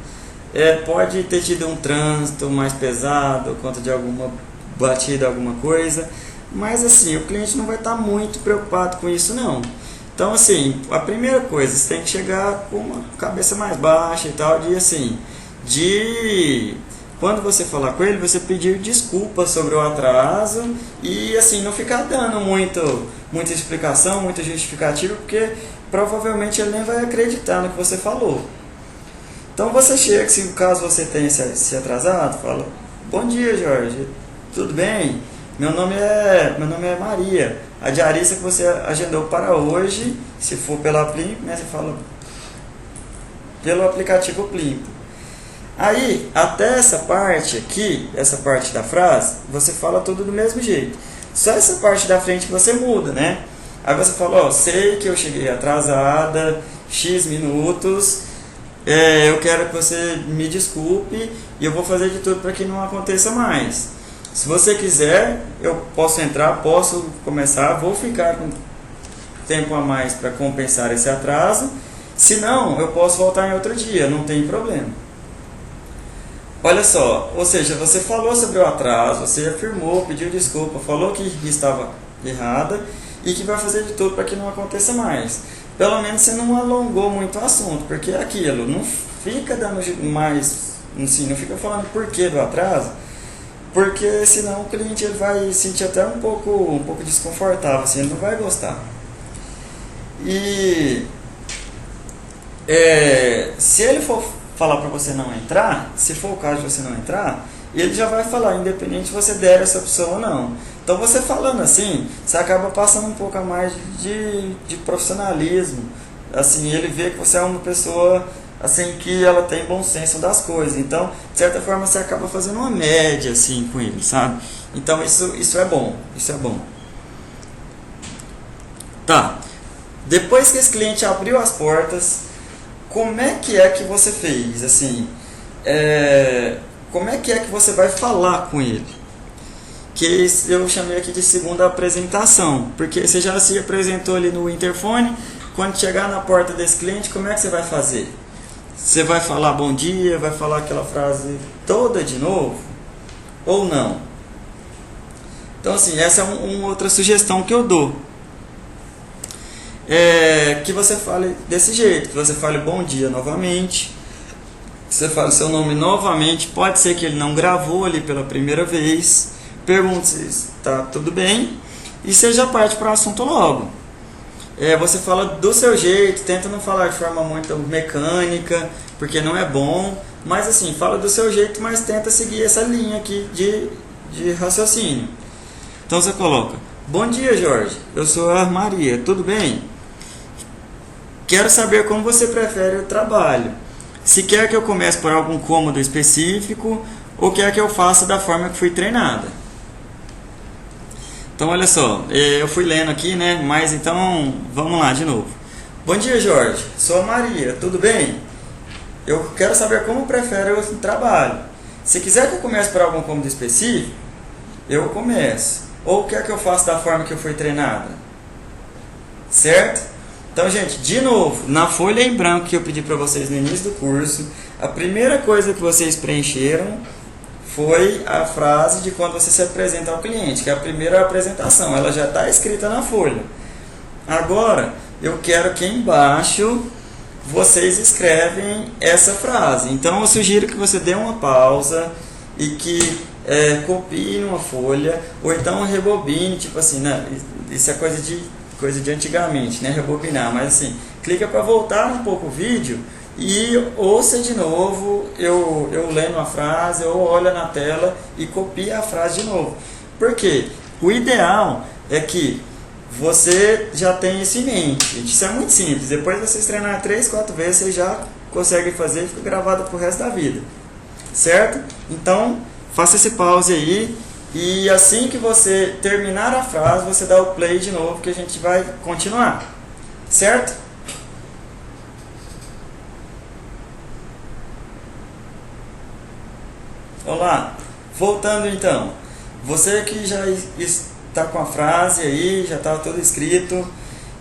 [SPEAKER 1] pode ter tido um trânsito mais pesado, por conta de alguma batida, alguma coisa, mas assim, o cliente não vai estar muito preocupado com isso não. Então assim, a primeira coisa, você tem que chegar com uma cabeça mais baixa e tal, quando você falar com ele, você pedir desculpas sobre o atraso e assim, não ficar dando muita explicação, muita justificativa, porque provavelmente ele nem vai acreditar no que você falou. Então você chega, se caso você tenha se atrasado, fala, bom dia Jorge, tudo bem? Meu nome é Maria, a diarista que você agendou para hoje, se for pela Plim, você fala pelo aplicativo Plim. Aí, até essa parte aqui, essa parte da frase, você fala tudo do mesmo jeito. Só essa parte da frente que você muda, né? Aí você fala, sei que eu cheguei atrasada X minutos, eu quero que você me desculpe e eu vou fazer de tudo para que não aconteça mais. Se você quiser, eu posso entrar, posso começar, vou ficar com tempo a mais para compensar esse atraso. Se não, eu posso voltar em outro dia, não tem problema. Olha só, ou seja, você falou sobre o atraso, você afirmou, pediu desculpa, falou que estava errada e que vai fazer de tudo para que não aconteça mais. Pelo menos você não alongou muito o assunto, porque é aquilo, não fica dando mais, assim, não fica falando porquê do atraso, porque senão o cliente ele vai sentir até um pouco desconfortável, assim, ele não vai gostar. E se ele for falar para você não entrar, se for o caso de você não entrar, ele já vai falar, independente se você der essa opção ou não. Então você falando assim, você acaba passando um pouco a mais de profissionalismo. Assim, ele vê que você é uma pessoa assim, que ela tem bom senso das coisas. Então, de certa forma, você acaba fazendo uma média assim, com ele, sabe? Então isso é bom, isso é bom. Tá. Depois que esse cliente abriu as portas, como é que você fez? Assim, como é que você vai falar com ele? Que eu chamei aqui de segunda apresentação, porque você já se apresentou ali no interfone. Quando chegar na porta desse cliente, como é que você vai fazer? Você vai falar bom dia, vai falar aquela frase toda de novo? Ou não? Então assim, essa é uma outra sugestão que eu dou. Que você fale desse jeito, que você fale bom dia novamente, que você fale o seu nome novamente. Pode ser que ele não gravou ali pela primeira vez, pergunte se está tudo bem e seja parte para o assunto logo. Você fala do seu jeito, tenta não falar de forma muito mecânica, porque não é bom, mas assim, fala do seu jeito, mas tenta seguir essa linha aqui de raciocínio. Então você coloca: bom dia, Jorge, eu sou a Maria, tudo bem? Quero saber como você prefere o trabalho. Se quer que eu comece por algum cômodo específico ou quer que eu faça da forma que fui treinada. Então olha só, eu fui lendo aqui, né? Mas então vamos lá de novo. Bom dia, Jorge, sou a Maria, tudo bem? Eu quero saber como prefere o trabalho. Se quiser que eu comece por algum cômodo específico, eu começo. Ou quer que eu faça da forma que eu fui treinada? Certo? Então, gente, de novo, na folha em branco que eu pedi para vocês no início do curso, a primeira coisa que vocês preencheram foi a frase de quando você se apresenta ao cliente, que é a primeira apresentação, ela já está escrita na folha. Agora, eu quero que embaixo vocês escrevem essa frase. Então, eu sugiro que você dê uma pausa e que copie numa folha, ou então rebobine, tipo assim, né? Isso é coisa de antigamente, né? Rebobinar, mas assim, clica para voltar um pouco o vídeo e ouça de novo, eu lendo a frase, ou olha na tela e copia a frase de novo. Por quê? O ideal é que você já tenha isso em mente. Isso é muito simples. Depois de vocês treinar 3, 4 vezes, você já consegue fazer e fica gravado pro resto da vida. Certo? Então, faça esse pause aí. E assim que você terminar a frase, você dá o play de novo, que a gente vai continuar. Certo? Olá, voltando então. Você que já está com a frase aí, já está tudo escrito.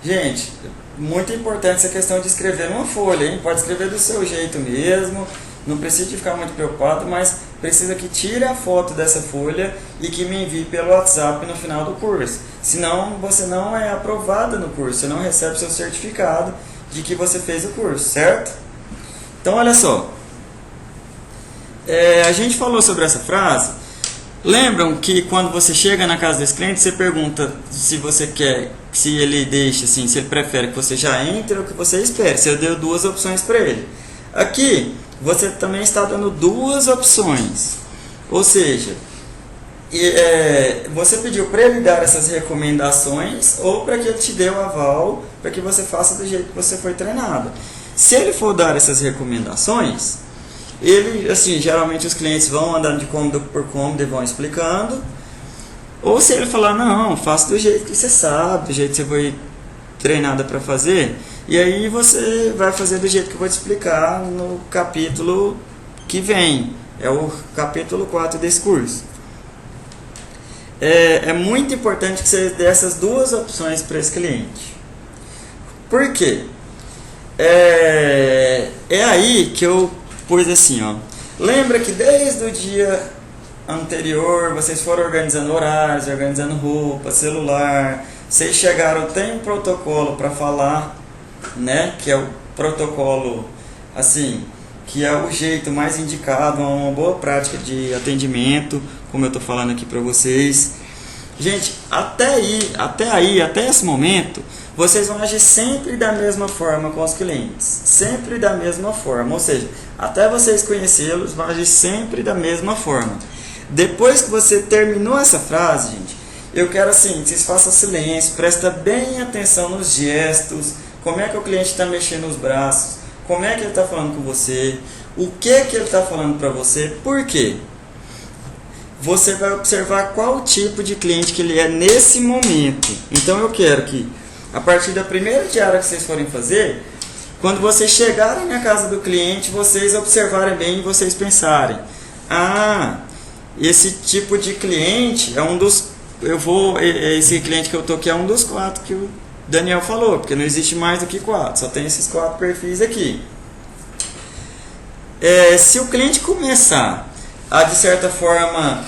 [SPEAKER 1] Gente, muito importante essa questão de escrever numa folha, hein? Pode escrever do seu jeito mesmo, não precisa de ficar muito preocupado, mas precisa que tire a foto dessa folha e que me envie pelo WhatsApp no final do curso. Senão você não é aprovada no curso, você não recebe seu certificado de que você fez o curso, certo? Então olha só. A gente falou sobre essa frase. Lembram que quando você chega na casa desse cliente, você pergunta se você quer, se ele deixa, assim, se ele prefere que você já entre ou que você espere. Você deu 2 opções para ele. Aqui, você também está dando 2 opções. Ou seja, você pediu para ele dar essas recomendações ou para que ele te dê o aval para que você faça do jeito que você foi treinado. Se ele for dar essas recomendações, ele, assim, geralmente os clientes vão andando de cômodo por cômodo e vão explicando. Ou se ele falar, não, faça do jeito que você sabe, do jeito que você foi treinada para fazer, e aí você vai fazer do jeito que eu vou te explicar no capítulo que vem. É o capítulo 4 desse curso. É muito importante que você dê essas duas opções para esse cliente. Por quê? É aí que eu pus assim, ó. Lembra que desde o dia anterior vocês foram organizando horários, organizando roupa, celular. Vocês chegaram, tem um protocolo para falar, né? Que é o protocolo, assim, que é o jeito mais indicado, uma boa prática de atendimento, como eu estou falando aqui para vocês. Gente, até esse momento, vocês vão agir sempre da mesma forma com os clientes. Sempre da mesma forma. Ou seja, até vocês conhecê-los, vão agir sempre da mesma forma. Depois que você terminou essa frase, gente, eu quero assim, que vocês façam silêncio, presta bem atenção nos gestos, como é que o cliente está mexendo os braços, como é que ele está falando com você, o que ele está falando para você, por quê? Você vai observar qual tipo de cliente que ele é nesse momento. Então eu quero que, a partir da primeira diária que vocês forem fazer, quando vocês chegarem na casa do cliente, vocês observarem bem e vocês pensarem: ah, esse tipo de cliente é um dos... esse cliente que eu tô aqui é um dos 4 que o Daniel falou, porque não existe mais do que 4, só tem esses 4 perfis aqui. Se o cliente começar a, de certa forma,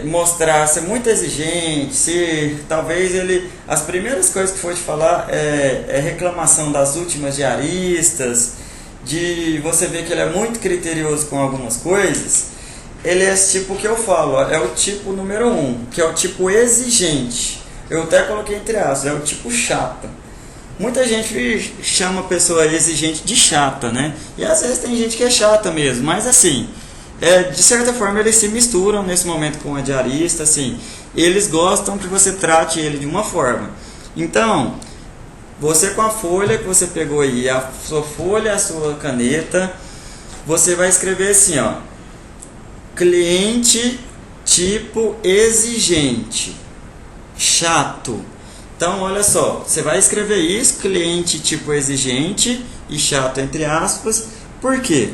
[SPEAKER 1] mostrar ser muito exigente, se talvez ele, as primeiras coisas que for te falar é reclamação das últimas diaristas, de você ver que ele é muito criterioso com algumas coisas, ele é esse tipo que eu falo, é o tipo número 1, que é o tipo exigente. Eu até coloquei entre aspas, é o tipo chata. Muita gente chama a pessoa exigente de chata, né? E às vezes tem gente que é chata mesmo, mas assim, de certa forma eles se misturam nesse momento com a diarista, assim. Eles gostam que você trate ele de uma forma. Então, você com a folha que você pegou aí, a sua folha, a sua caneta, você vai escrever assim, ó: cliente tipo exigente, chato. Então, olha só, você vai escrever isso, cliente tipo exigente e chato entre aspas. Por quê?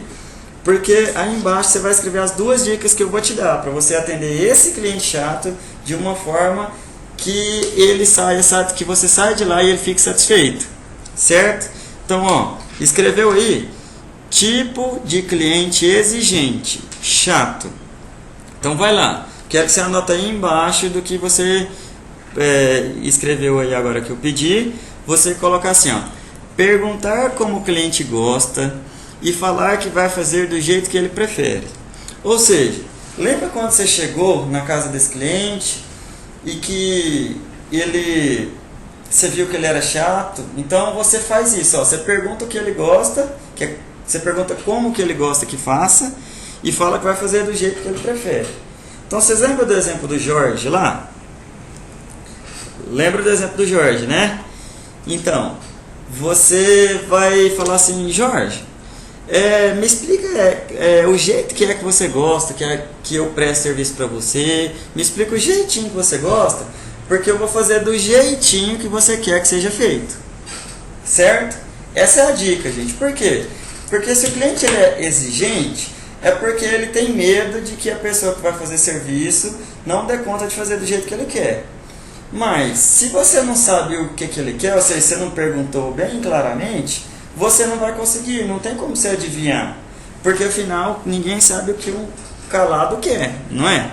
[SPEAKER 1] Porque aí embaixo você vai escrever as 2 dicas que eu vou te dar para você atender esse cliente chato de uma forma que ele saia, que você saia de lá e ele fique satisfeito, certo? Então, ó, escreveu aí: tipo de cliente exigente, chato. Então vai lá, quero que você anota aí embaixo do que você escreveu aí agora que eu pedi. Você colocar assim, ó: perguntar como o cliente gosta e falar que vai fazer do jeito que ele prefere. Ou seja, lembra quando você chegou na casa desse cliente e que você viu que ele era chato? Então você faz isso, ó, você pergunta o que ele gosta, você pergunta como que ele gosta que faça e fala que vai fazer do jeito que ele prefere. Então vocês lembram do exemplo do Jorge lá? Lembra do exemplo do Jorge, né? Então, você vai falar assim: Jorge, me explica o jeito que você gosta, que eu presto serviço para você. Me explica o jeitinho que você gosta, porque eu vou fazer do jeitinho que você quer que seja feito. Certo? Essa é a dica, gente. Por quê? Porque se o cliente ele é exigente, é porque ele tem medo de que a pessoa que vai fazer serviço não dê conta de fazer do jeito que ele quer. Mas, se você não sabe o que ele quer, ou seja, você não perguntou bem claramente, você não vai conseguir, não tem como você adivinhar. Porque, afinal, ninguém sabe o que um calado quer, não é?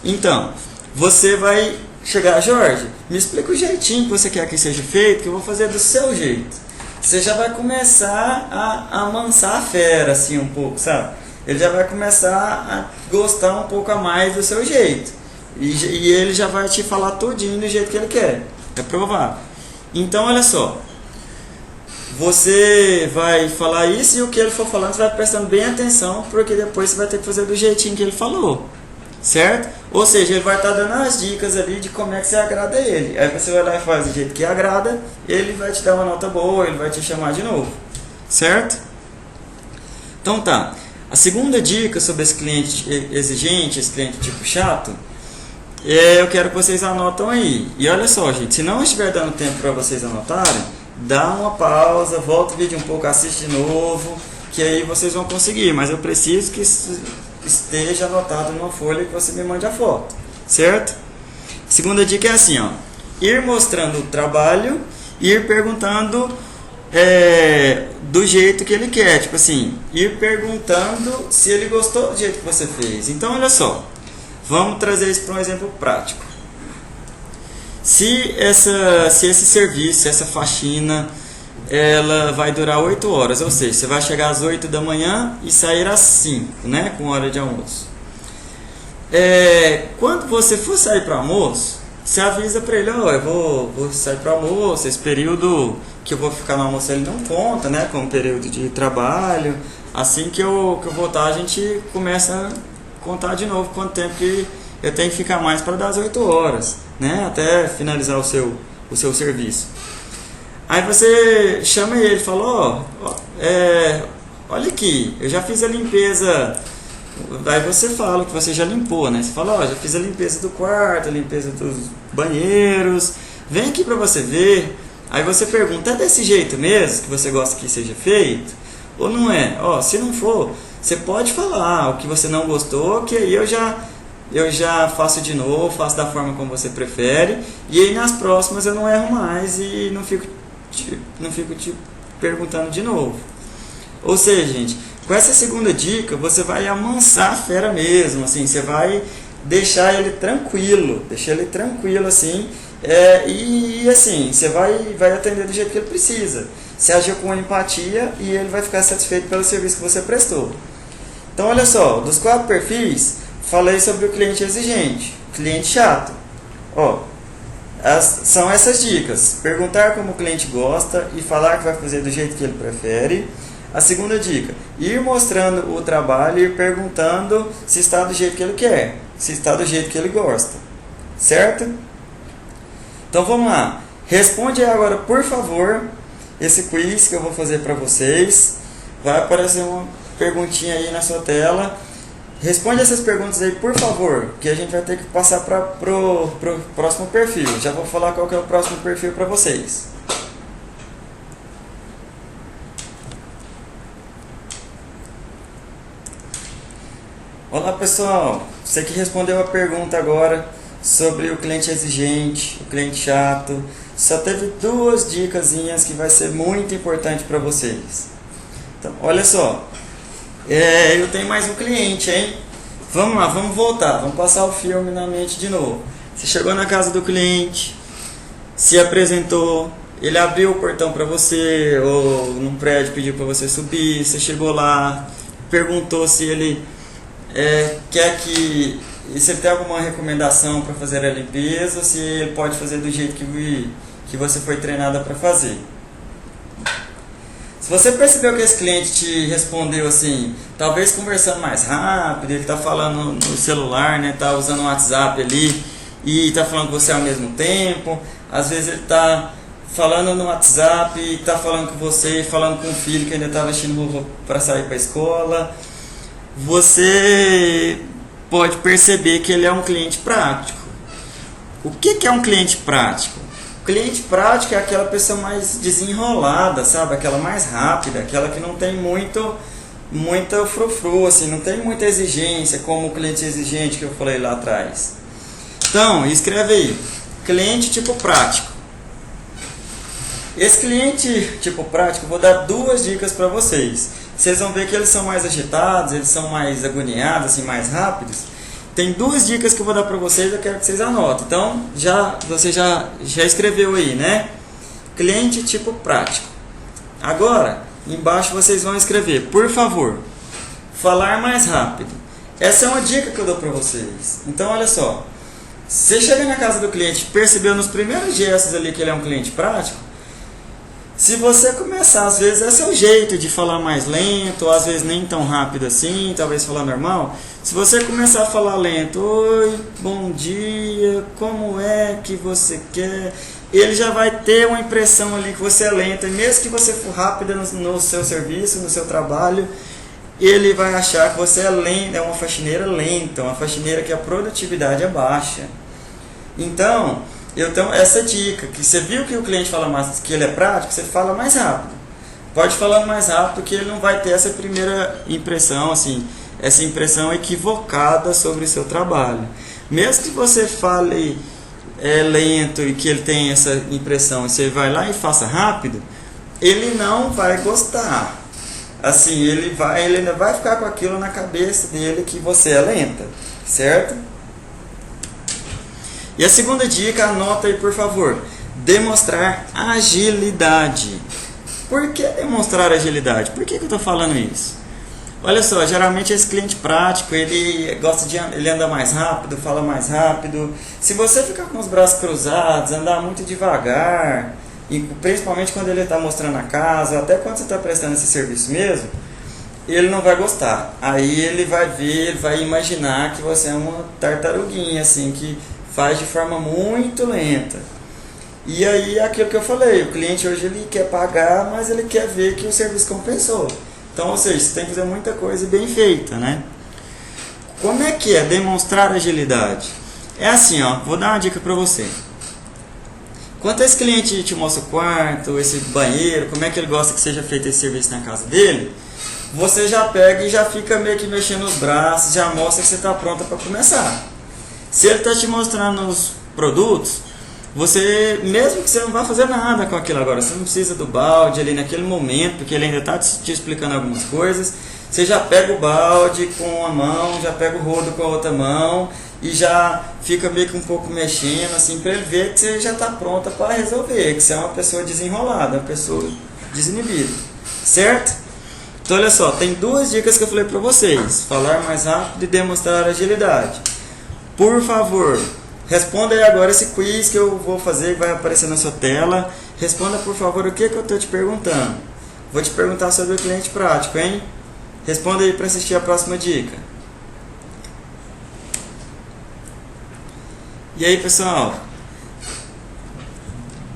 [SPEAKER 1] Então, você vai chegar: Jorge, me explica o jeitinho que você quer que seja feito, que eu vou fazer do seu jeito. Você já vai começar a amansar a fera, assim, um pouco, sabe? Ele já vai começar a gostar um pouco a mais do seu jeito. E ele já vai te falar tudinho do jeito que ele quer. É provável. Então, olha só. Você vai falar isso e o que ele for falando, você vai prestando bem atenção, porque depois você vai ter que fazer do jeitinho que ele falou. Certo? Ou seja, ele vai estar dando as dicas ali de como é que você agrada ele. Aí você vai lá e faz do jeito que agrada, ele vai te dar uma nota boa, ele vai te chamar de novo. Certo? Então tá. A segunda dica sobre esse cliente exigente, esse cliente tipo chato, eu quero que vocês anotam aí. E olha só, gente, se não estiver dando tempo para vocês anotarem, dá uma pausa, volta o vídeo um pouco, assiste de novo, que aí vocês vão conseguir. Mas eu preciso que isso esteja anotado numa folha e que você me mande a foto, certo? Segunda dica é assim, ó, ir mostrando o trabalho, ir perguntando do jeito que ele quer, tipo assim, ir perguntando se ele gostou do jeito que você fez. Então, olha só, vamos trazer isso para um exemplo prático. Se esse serviço, essa faxina, ela vai durar 8 horas, ou seja, você vai chegar às 8 da manhã e sair às 5, né, com hora de almoço. Quando você for sair para almoço, você avisa para ele, ó, eu vou sair para almoço, esse período que eu vou ficar no almoço ele não conta, né, como período de trabalho. Assim que eu voltar, a gente começa a contar de novo quanto tempo que eu tenho que ficar mais para dar as 8 horas, né, até finalizar o seu serviço. Aí você chama ele e fala, olha aqui, eu já fiz a limpeza. Aí você fala que você já limpou, né? Você fala, já fiz a limpeza do quarto, a limpeza dos banheiros. Vem aqui pra você ver. Aí você pergunta, é desse jeito mesmo que você gosta que seja feito? Ou não é? Se não for, você pode falar o que você não gostou, que aí eu já faço de novo, faço da forma como você prefere. E aí nas próximas eu não erro mais e não fico te perguntando de novo. Ou seja, gente, com essa segunda dica, você vai amansar a fera mesmo, assim, você vai deixar ele tranquilo, assim, e assim, você vai atender do jeito que ele precisa. Você agiu com empatia e ele vai ficar satisfeito pelo serviço que você prestou. Então, olha só, dos 4 perfis, falei sobre o cliente exigente, cliente chato. São essas dicas: perguntar como o cliente gosta e falar que vai fazer do jeito que ele prefere. A segunda dica, ir mostrando o trabalho e ir perguntando se está do jeito que ele quer, se está do jeito que ele gosta, certo? Então vamos lá, responde agora, por favor, esse quiz que eu vou fazer para vocês. Vai aparecer uma perguntinha aí na sua tela. Responde essas perguntas aí, por favor, que a gente vai ter que passar para pro próximo perfil. Já vou falar qual que é o próximo perfil para vocês. Olá pessoal, você que respondeu a pergunta agora sobre o cliente exigente, o cliente chato, só teve 2 dicasinhas que vai ser muito importante para vocês. Então, olha só, eu tenho mais um cliente, hein? Vamos lá, vamos voltar, vamos passar o filme na mente de novo. Você chegou na casa do cliente, se apresentou, ele abriu o portão para você, ou num prédio pediu para você subir, você chegou lá, perguntou se ele se ele tem alguma recomendação para fazer a limpeza, ou se ele pode fazer do jeito que você foi treinada para fazer. Se você percebeu que esse cliente te respondeu assim, talvez conversando mais rápido, ele está falando no celular, né, está usando o WhatsApp ali e está falando com você ao mesmo tempo, às vezes ele está falando no WhatsApp e está falando com você, falando com o filho que ainda está vestindo roupa para sair para a escola, você pode perceber que ele é um cliente prático. O que é um cliente prático? O cliente prático é aquela pessoa mais desenrolada, sabe? Aquela mais rápida, aquela que não tem muita frufru, assim, não tem muita exigência, como o cliente exigente que eu falei lá atrás. Então, escreve aí, cliente tipo prático. Esse cliente tipo prático, eu vou dar 2 dicas para vocês. Vocês vão ver que eles são mais agitados, eles são mais agoniados, assim, mais rápidos. Tem 2 dicas que eu vou dar para vocês, eu quero que vocês anotem. Então, você já escreveu aí, né? Cliente tipo prático. Agora, embaixo vocês vão escrever, por favor, falar mais rápido. Essa é uma dica que eu dou para vocês. Então, olha só. Você chega na casa do cliente, percebeu nos primeiros gestos ali que ele é um cliente prático. Se você começar, às vezes é seu jeito de falar mais lento, ou às vezes nem tão rápido assim, talvez falar normal. Se você começar a falar lento, oi, bom dia, como é que você quer? Ele já vai ter uma impressão ali que você é lento, e mesmo que você for rápida no seu serviço, no seu trabalho, ele vai achar que você é lento, é uma faxineira lenta, uma faxineira que a produtividade é baixa. Então, eu tenho essa dica, que você viu que o cliente fala mais, que ele é prático, você fala mais rápido. Pode falar mais rápido que ele não vai ter essa primeira impressão, assim, essa impressão equivocada sobre o seu trabalho. Mesmo que você fale lento e que ele tenha essa impressão, você vai lá e faça rápido, ele não vai gostar. Assim, ele ainda vai ficar com aquilo na cabeça dele que você é lenta, certo? E a segunda dica, anota aí por favor, demonstrar agilidade. Por que demonstrar agilidade? Por que eu estou falando isso? Olha só, geralmente esse cliente prático, ele gosta ele anda mais rápido, fala mais rápido. Se você ficar com os braços cruzados, andar muito devagar, e principalmente quando ele está mostrando a casa, até quando você está prestando esse serviço mesmo, ele não vai gostar. Aí ele vai ver, ele vai imaginar que você é uma tartaruguinha, assim, que faz de forma muito lenta. E aí é aquilo que eu falei, o cliente hoje ele quer pagar, mas ele quer ver que o serviço compensou. Então, ou seja, você tem que fazer muita coisa bem feita, né? Como é que é demonstrar agilidade? É assim, ó, vou dar uma dica para você. Quando esse cliente te mostra o quarto, esse banheiro, como é que ele gosta que seja feito esse serviço na casa dele, você já pega e já fica meio que mexendo os braços, já mostra que você está pronta para começar. Se ele está te mostrando os produtos, você, mesmo que você não vá fazer nada com aquilo agora, você não precisa do balde ali naquele momento, porque ele ainda está te explicando algumas coisas, você já pega o balde com uma mão, já pega o rodo com a outra mão e já fica meio que um pouco mexendo, assim, para ele ver que você já está pronta para resolver, que você é uma pessoa desenrolada, uma pessoa desinibida, certo? Então olha só, tem duas dicas que eu falei para vocês, falar mais rápido e demonstrar agilidade. Por favor, responda aí agora esse quiz que eu vou fazer, que vai aparecer na sua tela. Responda por favor o que eu estou te perguntando. Vou te perguntar sobre o cliente prático, hein? Responda aí para assistir a próxima dica. E aí pessoal,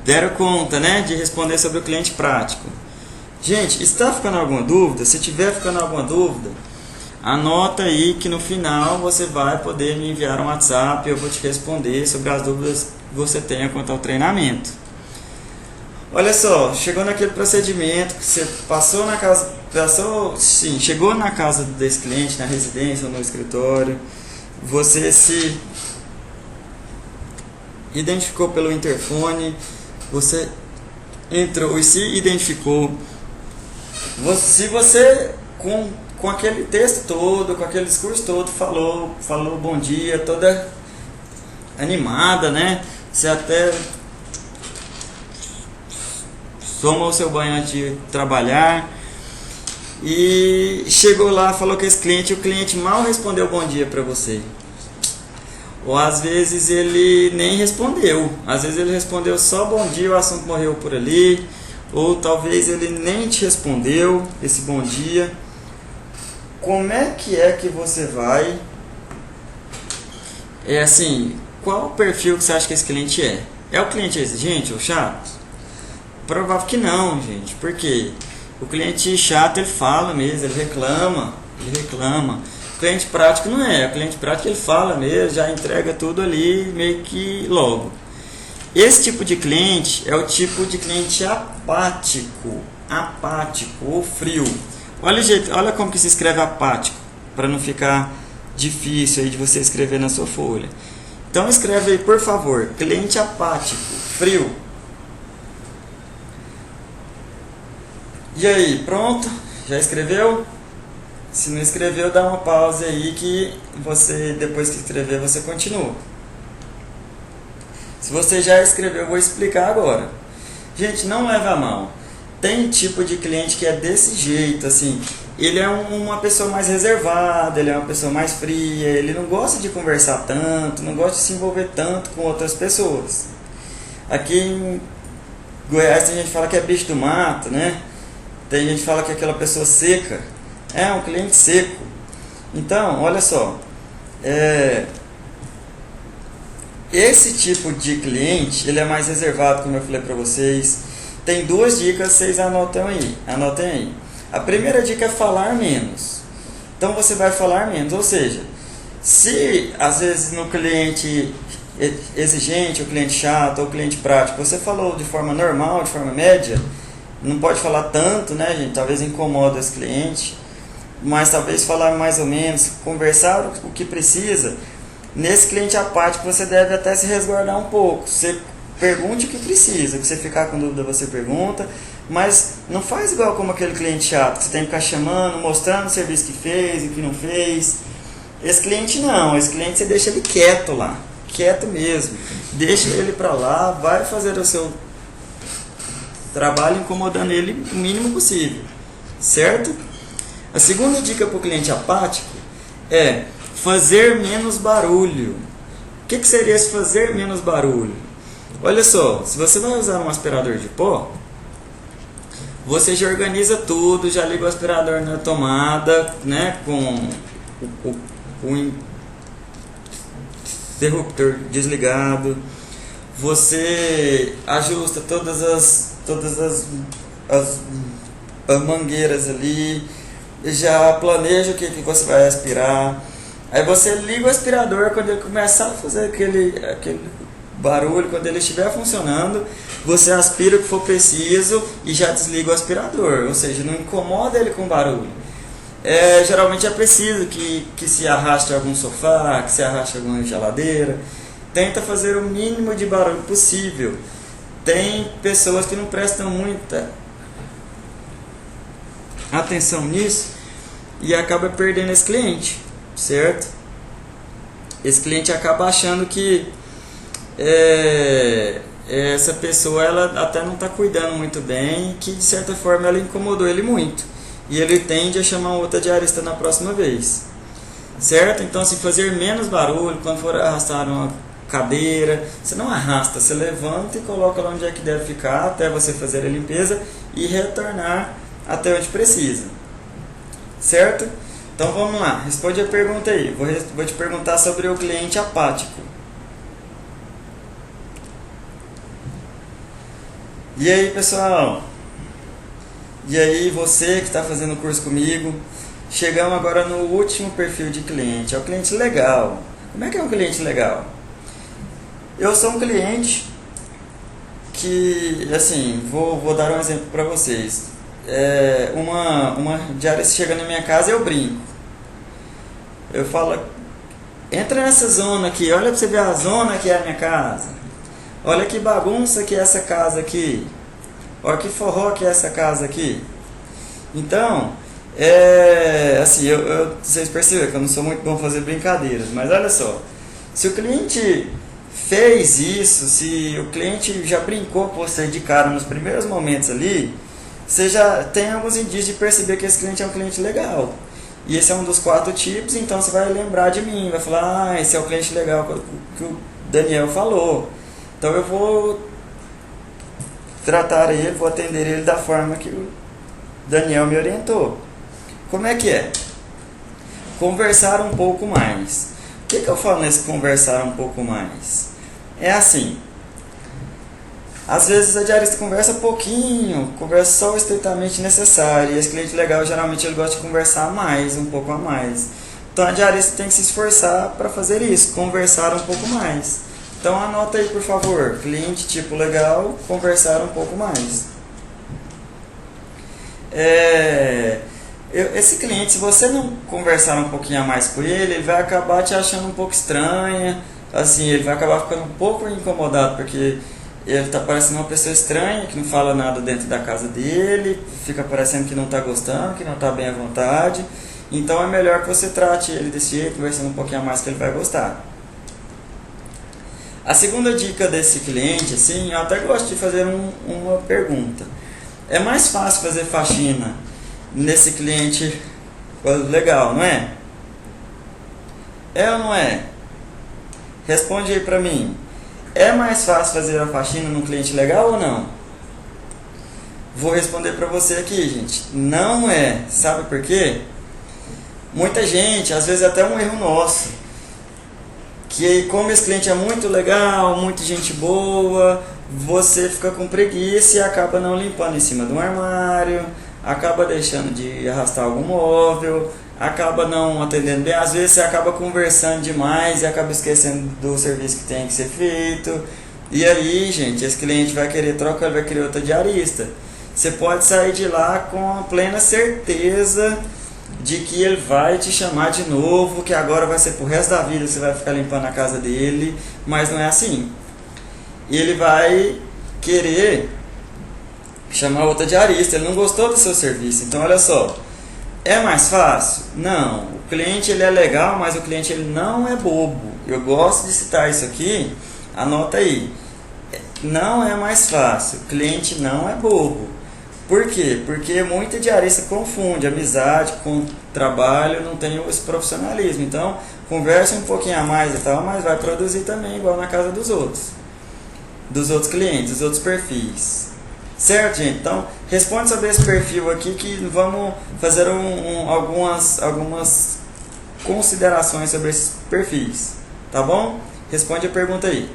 [SPEAKER 1] deram conta, né, de responder sobre o cliente prático? Gente, está ficando alguma dúvida? Se tiver ficando alguma dúvida, anota aí que no final você vai poder me enviar um WhatsApp e eu vou te responder sobre as dúvidas que você tenha quanto ao treinamento. Olha só, chegou naquele procedimento que você passou na casa, chegou na casa desse cliente, na residência ou no escritório, você se identificou pelo interfone, você entrou e se identificou. Se você com aquele texto todo, com aquele discurso todo, falou bom dia, toda animada, né? Você até tomou o seu banho antes de trabalhar e chegou lá, falou com esse cliente, o cliente mal respondeu bom dia para você. Ou às vezes ele nem respondeu, às vezes ele respondeu só bom dia, o assunto morreu por ali, ou talvez ele nem te respondeu esse bom dia. Como é que você vai? É assim, qual o perfil que você acha que esse cliente é? É o cliente exigente ou chato? Provável que não, gente. Por quê? O cliente chato, ele fala mesmo, ele reclama. O cliente prático não é. O cliente prático, ele fala mesmo, já entrega tudo ali meio que logo. Esse tipo de cliente é o tipo de cliente apático ou frio. Olha o jeito, olha como que se escreve apático, para não ficar difícil aí de você escrever na sua folha. Então escreve aí, por favor, cliente apático, frio. E aí, pronto? Já escreveu? Se não escreveu, dá uma pausa aí que você, depois que escrever, você continua. Se você já escreveu, eu vou explicar agora. Gente, não leva a mal. Tem tipo de cliente que é desse jeito, assim, ele é uma pessoa mais reservada, ele é uma pessoa mais fria, ele não gosta de conversar tanto, não gosta de se envolver tanto com outras pessoas. Aqui em Goiás tem gente que fala que é bicho do mato, né? Tem gente que fala que é aquela pessoa seca, é um cliente seco. Então, olha só, esse tipo de cliente, ele é mais reservado, como eu falei para vocês. Tem duas dicas, vocês anotem aí. A primeira dica é falar menos. Então você vai falar menos, ou seja, se às vezes no cliente exigente, o cliente chato, ou o cliente prático. Você falou de forma normal, de forma média, não pode falar tanto, né, gente? Talvez incomoda esse cliente, mas talvez falar mais ou menos, conversar o que precisa. Nesse cliente apático você deve até se resguardar um pouco. Você pergunte o que precisa, que você ficar com dúvida você pergunta, mas não faz igual como aquele cliente chato, que você tem que ficar chamando, mostrando o serviço que fez e o que não fez. Esse cliente não, esse cliente você deixa ele quieto lá, quieto mesmo. Deixa ele pra lá, vai fazer o seu trabalho incomodando ele o mínimo possível, certo? A segunda dica para o cliente apático é fazer menos barulho. O que seria esse fazer menos barulho? Olha só, se você vai usar um aspirador de pó, você já organiza tudo, já liga o aspirador na tomada, né, com o interruptor desligado. Você ajusta todas as mangueiras ali, já planeja o que você vai aspirar. Aí você liga o aspirador quando ele começar a fazer aquele barulho, quando ele estiver funcionando, você aspira o que for preciso e já desliga o aspirador, ou seja, não incomoda ele com barulho. Geralmente é preciso que se arraste algum sofá, que se arraste alguma geladeira. Tenta fazer o mínimo de barulho possível. Tem pessoas que não prestam muita atenção nisso e acaba perdendo esse cliente, certo? Esse cliente acaba achando que essa pessoa ela até não está cuidando muito bem, que de certa forma ela incomodou ele muito e ele tende a chamar outra diarista na próxima vez, certo? Então, assim, fazer menos barulho. Quando for arrastar uma cadeira, você não arrasta, você levanta e coloca lá onde é que deve ficar até você fazer a limpeza e retornar até onde precisa, certo? Então vamos lá, responde a pergunta aí. Vou te perguntar sobre o cliente apático. E aí, pessoal? E aí, você que está fazendo o curso comigo? Chegamos agora no último perfil de cliente, é o cliente legal. Como é que é um cliente legal? Eu sou um cliente que, assim, vou dar um exemplo para vocês. Uma diarista chega na minha casa e eu brinco. Eu falo, entra nessa zona aqui, olha para você ver a zona que é a minha casa. Olha que bagunça que é essa casa aqui. Olha que forró que é essa casa aqui. Então, assim, vocês percebem que eu não sou muito bom fazer brincadeiras, mas olha só, se o cliente fez isso, se o cliente já brincou com você de cara nos primeiros momentos ali, você já tem alguns indícios de perceber que esse cliente é um cliente legal. E esse é um dos 4 tipos, então você vai lembrar de mim, vai falar, esse é o cliente legal que o Daniel falou. Então eu vou tratar ele, vou atender ele da forma que o Daniel me orientou. Como é que é? Conversar um pouco mais. O que eu falo nesse conversar um pouco mais? É assim, às vezes a diarista conversa pouquinho, conversa só o estritamente necessário, e esse cliente legal geralmente ele gosta de conversar mais, um pouco a mais. Então a diarista tem que se esforçar para fazer isso, conversar um pouco mais. Então anota aí, por favor, cliente tipo legal, conversar um pouco mais. Esse cliente, se você não conversar um pouquinho a mais com ele vai acabar te achando um pouco estranha, assim, ele vai acabar ficando um pouco incomodado, porque ele está parecendo uma pessoa estranha, que não fala nada dentro da casa dele, fica parecendo que não está gostando, que não está bem à vontade. Então é melhor que você trate ele desse jeito, conversando um pouquinho a mais, que ele vai gostar. A segunda dica desse cliente, assim, eu até gosto de fazer uma pergunta. É mais fácil fazer faxina nesse cliente legal, não é? É ou não é? Responde aí pra mim. É mais fácil fazer a faxina num cliente legal ou não? Vou responder pra você aqui, gente. Não é. Sabe por quê? Muita gente, às vezes até um erro nosso, que como esse cliente é muito legal, muito gente boa, você fica com preguiça e acaba não limpando em cima de um armário, acaba deixando de arrastar algum móvel, acaba não atendendo bem, às vezes você acaba conversando demais e acaba esquecendo do serviço que tem que ser feito. E aí, gente, esse cliente vai querer trocar, ele vai querer outra diarista. Você pode sair de lá com a plena certeza de que ele vai te chamar de novo, que agora vai ser pro resto da vida, você vai ficar limpando a casa dele, mas não é assim. E ele vai querer chamar outra diarista, ele não gostou do seu serviço. Então olha só, é mais fácil? Não, o cliente ele é legal, mas o cliente ele não é bobo. Eu gosto de citar isso aqui, anota aí. Não é mais fácil, o cliente não é bobo. Por quê? Porque muita diarista confunde amizade com trabalho, não tem esse profissionalismo. Então, conversa um pouquinho a mais e tal, mas vai produzir também igual na casa dos outros clientes, dos outros perfis. Certo, gente? Então, responde sobre esse perfil aqui que vamos fazer algumas considerações sobre esses perfis. Tá bom? Responde a pergunta aí.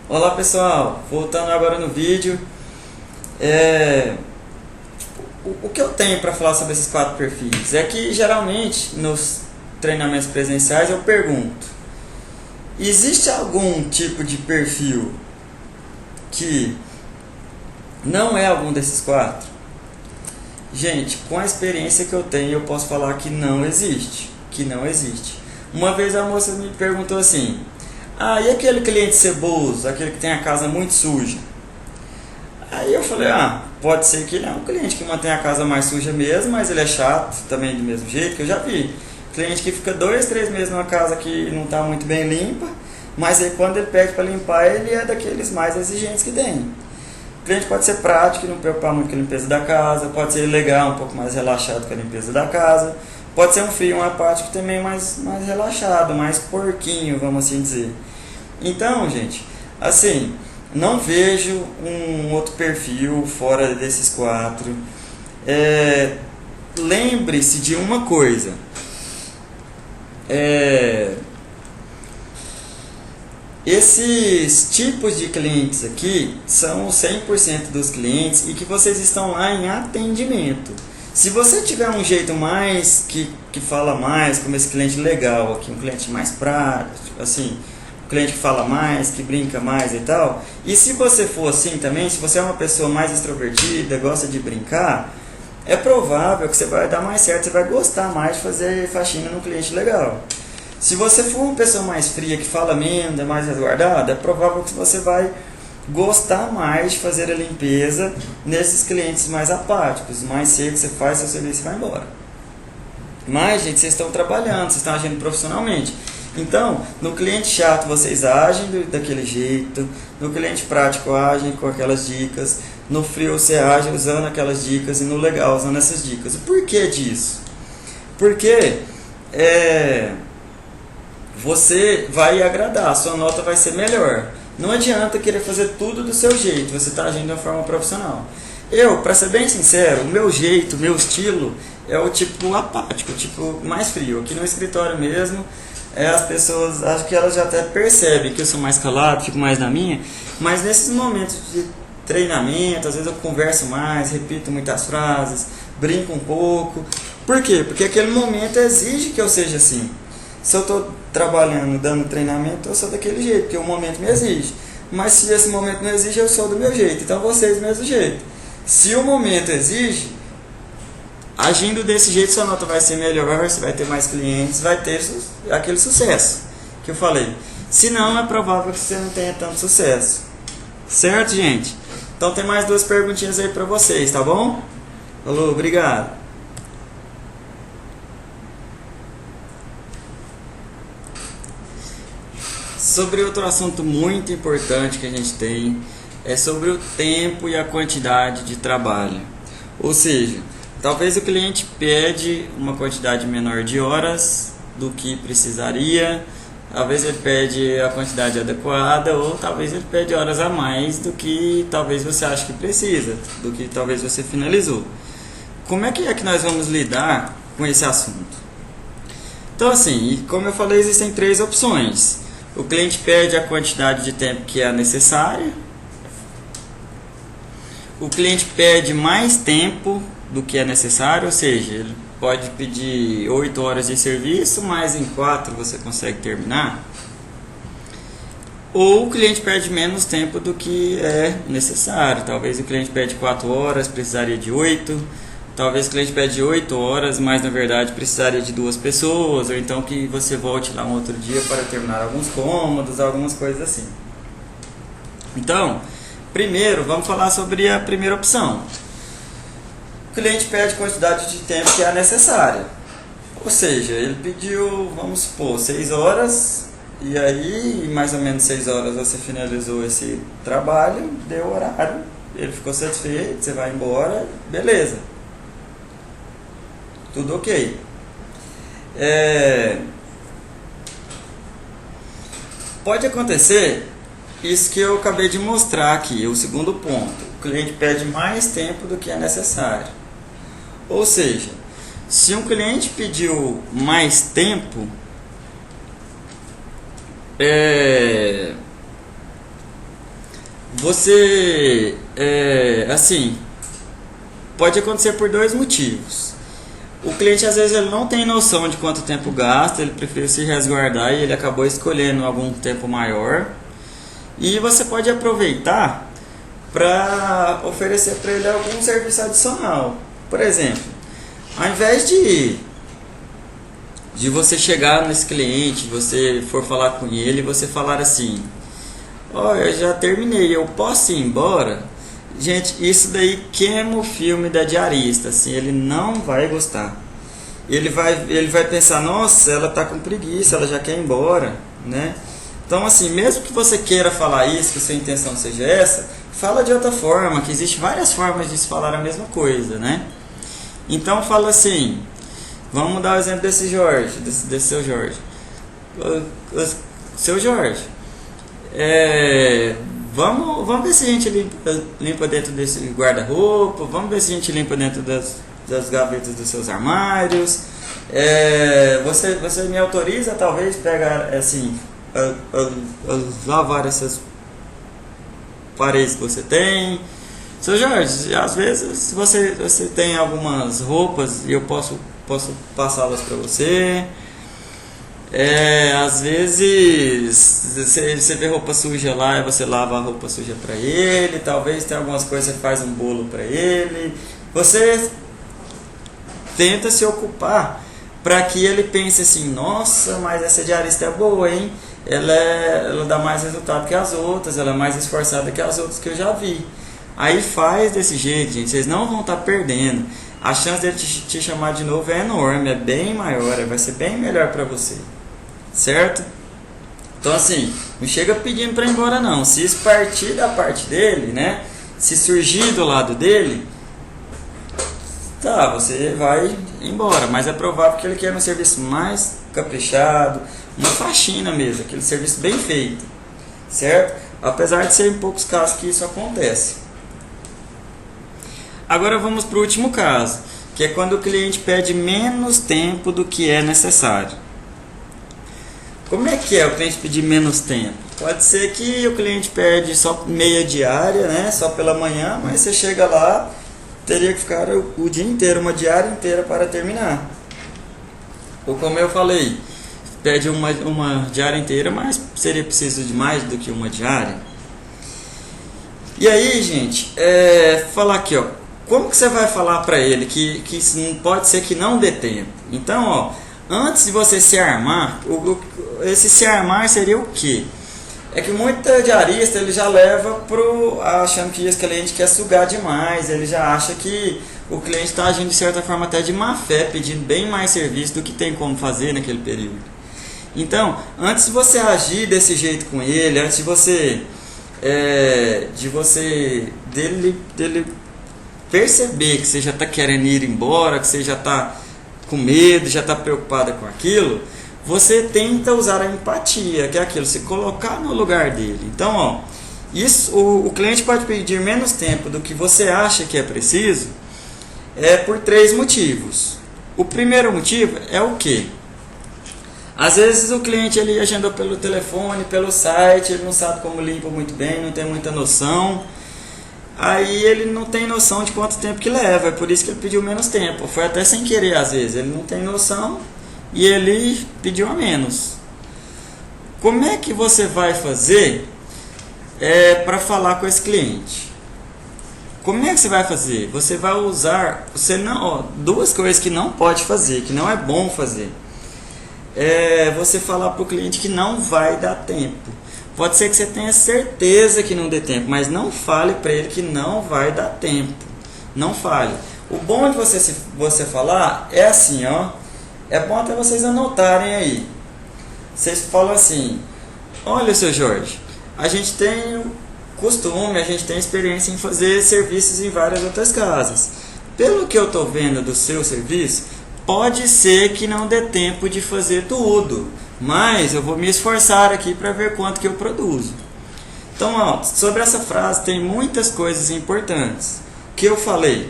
[SPEAKER 1] Olá pessoal, voltando agora no vídeo, o que eu tenho para falar sobre esses 4 perfis é que geralmente nos treinamentos presenciais eu pergunto: existe algum tipo de perfil que não é algum desses 4? Gente, com a experiência que eu tenho eu posso falar que não existe, Uma vez a moça me perguntou assim: e aquele cliente ceboso, aquele que tem a casa muito suja? Aí eu falei, pode ser que ele é um cliente que mantém a casa mais suja mesmo, mas ele é chato também do mesmo jeito, que eu já vi. Cliente que fica 2, 3 meses numa casa que não está muito bem limpa, mas aí quando ele pede para limpar, ele é daqueles mais exigentes que tem. O cliente pode ser prático e não preocupar muito com a limpeza da casa, pode ser legal, um pouco mais relaxado com a limpeza da casa, pode ser um frio, um apático também mais relaxado, mais porquinho, vamos assim dizer. Então, gente, assim, não vejo um outro perfil fora desses 4. Lembre-se de uma coisa. Esses tipos de clientes aqui são 100% dos clientes e que vocês estão lá em atendimento. Se você tiver um jeito mais que fala mais, como esse cliente legal aqui, um cliente mais prático, assim, um cliente que fala mais, que brinca mais e tal, e se você for assim também, se você é uma pessoa mais extrovertida, gosta de brincar, é provável que você vai dar mais certo, você vai gostar mais de fazer faxina no cliente legal. Se você for uma pessoa mais fria, que fala menos, é mais resguardada, é provável que você vai gostar mais de fazer a limpeza nesses clientes mais apáticos, mais cedo você faz seu serviço e vai embora. Mas, gente, vocês estão trabalhando, vocês estão agindo profissionalmente. Então, no cliente chato vocês agem daquele jeito, no cliente prático agem com aquelas dicas, no frio você age usando aquelas dicas e no legal usando essas dicas. O porquê disso? Porque você vai agradar, a sua nota vai ser melhor. Não adianta querer fazer tudo do seu jeito, você está agindo de uma forma profissional. Para ser bem sincero, o meu jeito, o meu estilo é o tipo apático, o tipo mais frio. Aqui no escritório mesmo, as pessoas, acho que elas já até percebem que eu sou mais calado, fico mais na minha, mas nesses momentos de treinamento, às vezes eu converso mais, repito muitas frases, brinco um pouco. Por quê? Porque aquele momento exige que eu seja assim. Se eu estou trabalhando, dando treinamento, eu sou daquele jeito, porque o momento me exige. Mas se esse momento não exige, eu sou do meu jeito. Então vocês do mesmo jeito. Se o momento exige, agindo desse jeito, sua nota vai ser melhor, você vai ter mais clientes, vai ter aquele sucesso que eu falei. Se não, é provável que você não tenha tanto sucesso. Certo, gente? Então tem mais 2 perguntinhas aí para vocês, tá bom? Falou, obrigado. Sobre outro assunto muito importante que a gente tem, é sobre o tempo e a quantidade de trabalho. Ou seja, talvez o cliente pede uma quantidade menor de horas do que precisaria, talvez ele pede a quantidade adequada, ou talvez ele pede horas a mais do que talvez você acha que precisa, do que talvez você finalizou. Como é que nós vamos lidar com esse assunto? Então assim, como eu falei, existem 3 opções. O cliente pede a quantidade de tempo que é necessária, o cliente pede mais tempo do que é necessário, ou seja, ele pode pedir 8 horas de serviço, mas em 4 você consegue terminar. Ou o cliente pede menos tempo do que é necessário. Talvez o cliente pede 4 horas, precisaria de 8. Talvez o cliente pede 8 horas, mas na verdade precisaria de 2 pessoas. Ou então que você volte lá um outro dia para terminar alguns cômodos, algumas coisas assim. Então, primeiro vamos falar sobre a primeira opção. O cliente pede quantidade de tempo que é necessária. Ou seja, ele pediu, vamos supor, 6 horas... E aí, mais ou menos 6 horas você finalizou esse trabalho, deu o horário, ele ficou satisfeito, você vai embora, beleza. Tudo ok. Pode acontecer isso que eu acabei de mostrar aqui, o segundo ponto. O cliente pede mais tempo do que é necessário. Ou seja, se um cliente pediu mais tempo, assim, pode acontecer por 2 motivos. O cliente às vezes ele não tem noção de quanto tempo gasta, ele prefere se resguardar e ele acabou escolhendo algum tempo maior. E você pode aproveitar para oferecer para ele algum serviço adicional. Por exemplo, ao invés de você chegar nesse cliente, você for falar com ele, você falar assim: ó, eu já terminei, eu posso ir embora? Gente, isso daí queima o filme da diarista, assim, ele não vai gostar. Ele vai pensar: nossa, ela tá com preguiça, ela já quer ir embora, né? Então, assim, mesmo que você queira falar isso, que a sua intenção seja essa, fala de outra forma, que existe várias formas de se falar a mesma coisa, né? Então, fala assim. Vamos dar o exemplo desse Jorge, desse seu Jorge. Seu Jorge, vamos ver se a gente limpa dentro desse guarda-roupa, vamos ver se a gente limpa dentro das gavetas dos seus armários. Você me autoriza talvez pegar assim, a lavar essas paredes que você tem. Seu Jorge, às vezes você tem algumas roupas e eu posso passá-las para você. Às vezes você vê roupa suja lá e você lava a roupa suja para ele. Talvez tenha algumas coisas que você faz um bolo para ele. Você tenta se ocupar para que ele pense assim: nossa, mas essa diarista é boa, hein? Ela dá mais resultado que as outras, ela é mais esforçada que as outras que eu já vi. Aí faz desse jeito, gente, vocês não vão estar perdendo. A chance dele te chamar de novo é enorme, é bem maior, vai ser bem melhor para você, certo? Então, assim, não chega pedindo para ir embora não. Se isso partir da parte dele, né? Se surgir do lado dele, tá, você vai embora. Mas é provável que ele queira um serviço mais caprichado, uma faxina mesmo, aquele serviço bem feito, certo? Apesar de ser em poucos casos que isso acontece. Agora vamos para o último caso, que é quando o cliente pede menos tempo do que é necessário. Como é que é o cliente pedir menos tempo? Pode ser que o cliente pede só meia diária, né? Só pela manhã, mas você chega lá, teria que ficar o dia inteiro, uma diária inteira para terminar. Ou como eu falei, pede uma diária inteira, mas seria preciso de mais do que uma diária. E aí, gente, falar aqui, ó. Como que você vai falar para ele que pode ser que não dê tempo? Então, ó, antes de você se armar, esse se armar seria o quê? É que muita diarista ele já leva achando que esse cliente quer sugar demais, ele já acha que o cliente está agindo de certa forma até de má fé, pedindo bem mais serviço do que tem como fazer naquele período. Então, antes de você agir desse jeito com ele, antes de você dele perceber que você já está querendo ir embora, que você já está com medo, já está preocupada com aquilo, você tenta usar a empatia, que é aquilo, se colocar no lugar dele. Então, ó, o cliente pode pedir menos tempo do que você acha que é preciso, por 3 motivos. O primeiro motivo é o quê? Às vezes o cliente ele agendou pelo telefone, pelo site, ele não sabe como limpa muito bem, não tem muita noção. Aí ele não tem noção de quanto tempo que leva, é por isso que ele pediu menos tempo. Foi até sem querer às vezes, ele não tem noção e ele pediu a menos. Como é que você vai fazer para falar com esse cliente? Como é que você vai fazer? Você vai usar, duas coisas que não pode fazer, que não é bom fazer. Você falar para o cliente que não vai dar tempo. Pode ser que você tenha certeza que não dê tempo, mas não fale para ele que não vai dar tempo. Não fale. O bom de você falar é assim, ó. É bom até vocês anotarem aí. Vocês falam assim: olha, seu Jorge, a gente tem costume, a gente tem experiência em fazer serviços em várias outras casas. Pelo que eu estou vendo do seu serviço, pode ser que não dê tempo de fazer tudo, mas eu vou me esforçar aqui para ver quanto que eu produzo. Então, ó, sobre essa frase tem muitas coisas importantes que eu falei.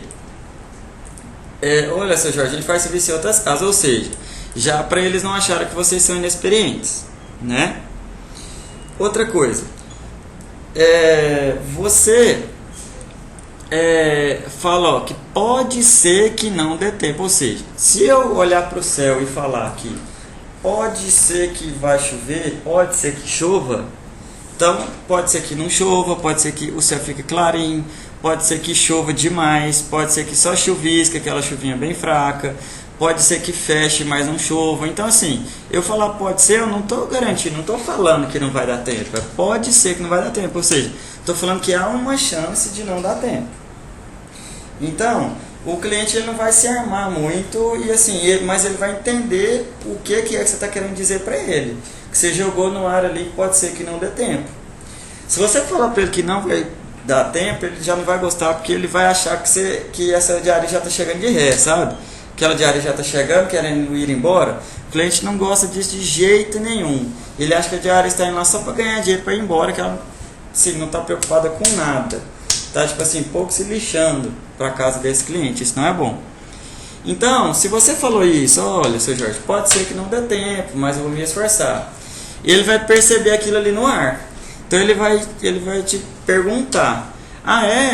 [SPEAKER 1] Olha, seu Jorge, a gente faz serviço em outras casas, ou seja, já para eles não acharem que vocês são inexperientes, né? Outra coisa, você fala, ó, que pode ser que não dê tempo, ou seja, se eu olhar para o céu e falar que pode ser que vai chover, pode ser que chova, então pode ser que não chova, pode ser que o céu fique clarinho, pode ser que chova demais, pode ser que só chuvisca, aquela chuvinha bem fraca, pode ser que feche, mas não chova. Então assim, eu falar pode ser, eu não estou garantindo, não estou falando que não vai dar tempo, pode ser que não vai dar tempo, ou seja, estou falando que há uma chance de não dar tempo. Então, o cliente ele não vai se armar muito, e assim, mas ele vai entender o que é que você está querendo dizer para ele. Que você jogou no ar ali, pode ser que não dê tempo. Se você falar para ele que não vai dar tempo, ele já não vai gostar, porque ele vai achar que essa diária já está chegando de ré, sabe? Aquela diária já está chegando, querendo ir embora. O cliente não gosta disso de jeito nenhum. Ele acha que a diária está indo lá só para ganhar dinheiro, para ir embora, que ela assim, não está preocupada com nada. Tá, tipo assim, pouco se lixando para casa desse cliente. Isso não é bom. Então, se você falou isso, olha, seu Jorge, pode ser que não dê tempo, mas eu vou me esforçar. Ele vai perceber aquilo ali no ar. Então ele vai te perguntar: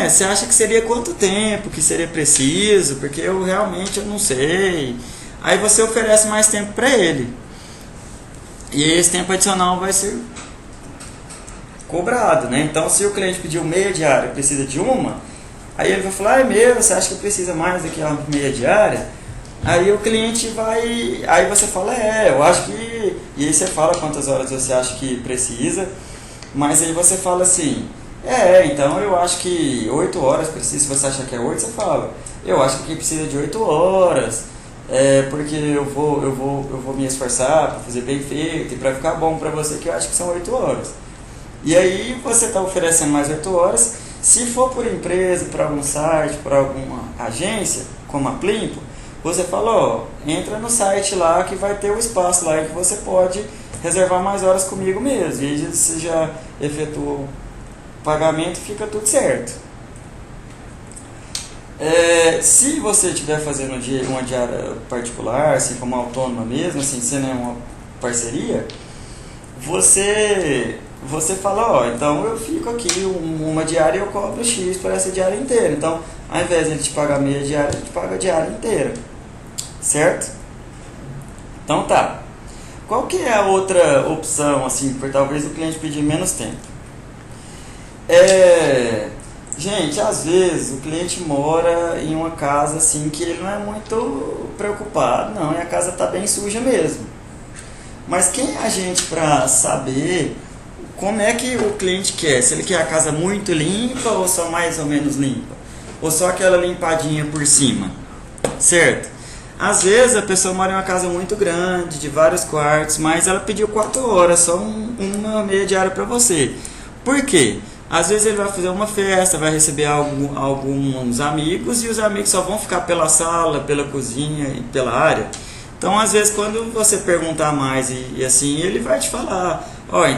[SPEAKER 1] você acha que seria quanto tempo que seria preciso? Porque eu realmente não sei. Aí você oferece mais tempo para ele. E esse tempo adicional vai ser cobrado, né? Então, se o cliente pediu meia diária, precisa de uma, aí ele vai falar: você acha que precisa mais do que a meia diária? Aí o cliente vai, aí você fala: eu acho que, e aí você fala quantas horas você acha que precisa, mas aí você fala assim: então eu acho que 8 horas precisa. Se você achar que é 8, você fala: eu acho que aqui precisa de 8 horas, porque eu vou me esforçar para fazer bem feito e para ficar bom para você, que eu acho que são 8 horas. E aí você está oferecendo mais 8 horas. Se for por empresa, por algum site, por alguma agência, como a Plimpo, você fala: entra no site lá que vai ter o espaço lá e que você pode reservar mais horas comigo mesmo. E aí você já efetua o pagamento, fica tudo certo. Se você estiver fazendo uma diária particular, assim como autônoma mesmo, assim, se não é uma parceria, você fala: então eu fico aqui uma diária e eu cobro X para essa diária inteira. Então, ao invés de a gente pagar meia diária, a gente paga a diária inteira. Certo? Então tá. Qual que é a outra opção, assim, por talvez o cliente pedir menos tempo? Gente, às vezes o cliente mora em uma casa assim que ele não é muito preocupado, não, e a casa tá bem suja mesmo. Mas quem é a gente para saber como é que o cliente quer? Se ele quer a casa muito limpa ou só mais ou menos limpa? Ou só aquela limpadinha por cima? Certo? Às vezes a pessoa mora em uma casa muito grande, de vários quartos, mas ela pediu 4 horas, só uma meia diária para você. Por quê? Às vezes ele vai fazer uma festa, vai receber alguns amigos, e os amigos só vão ficar pela sala, pela cozinha e pela área. Então, às vezes, quando você perguntar mais e assim, ele vai te falar: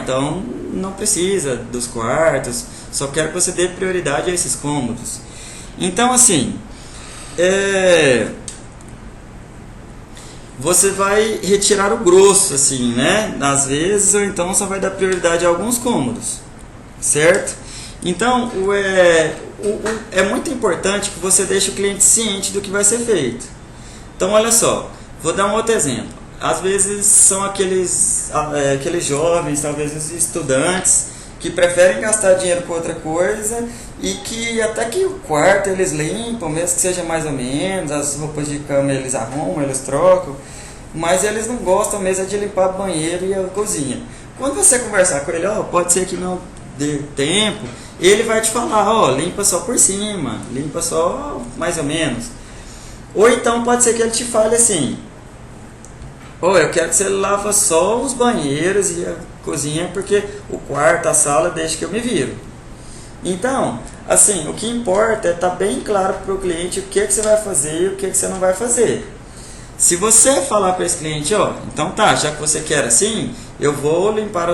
[SPEAKER 1] então não precisa dos quartos, só quero que você dê prioridade a esses cômodos. Então, assim, você vai retirar o grosso, assim, né? Às vezes, ou então só vai dar prioridade a alguns cômodos, certo? Então, é muito importante que você deixe o cliente ciente do que vai ser feito. Então, olha só, vou dar um outro exemplo. Às vezes são aqueles jovens, talvez os estudantes, que preferem gastar dinheiro com outra coisa e que até que o quarto eles limpam, mesmo que seja mais ou menos, as roupas de cama eles arrumam, eles trocam, mas eles não gostam mesmo de limpar o banheiro e a cozinha. Quando você conversar com ele, pode ser que não dê tempo, ele vai te falar, limpa só por cima, limpa só mais ou menos. Ou então pode ser que ele te fale assim, eu quero que você lava só os banheiros e a cozinha, porque o quarto, a sala, deixa que eu me viro. Então, assim, o que importa é estar bem claro para o cliente o que você vai fazer e o que você não vai fazer. Se você falar para esse cliente, então tá, já que você quer assim, eu vou limpar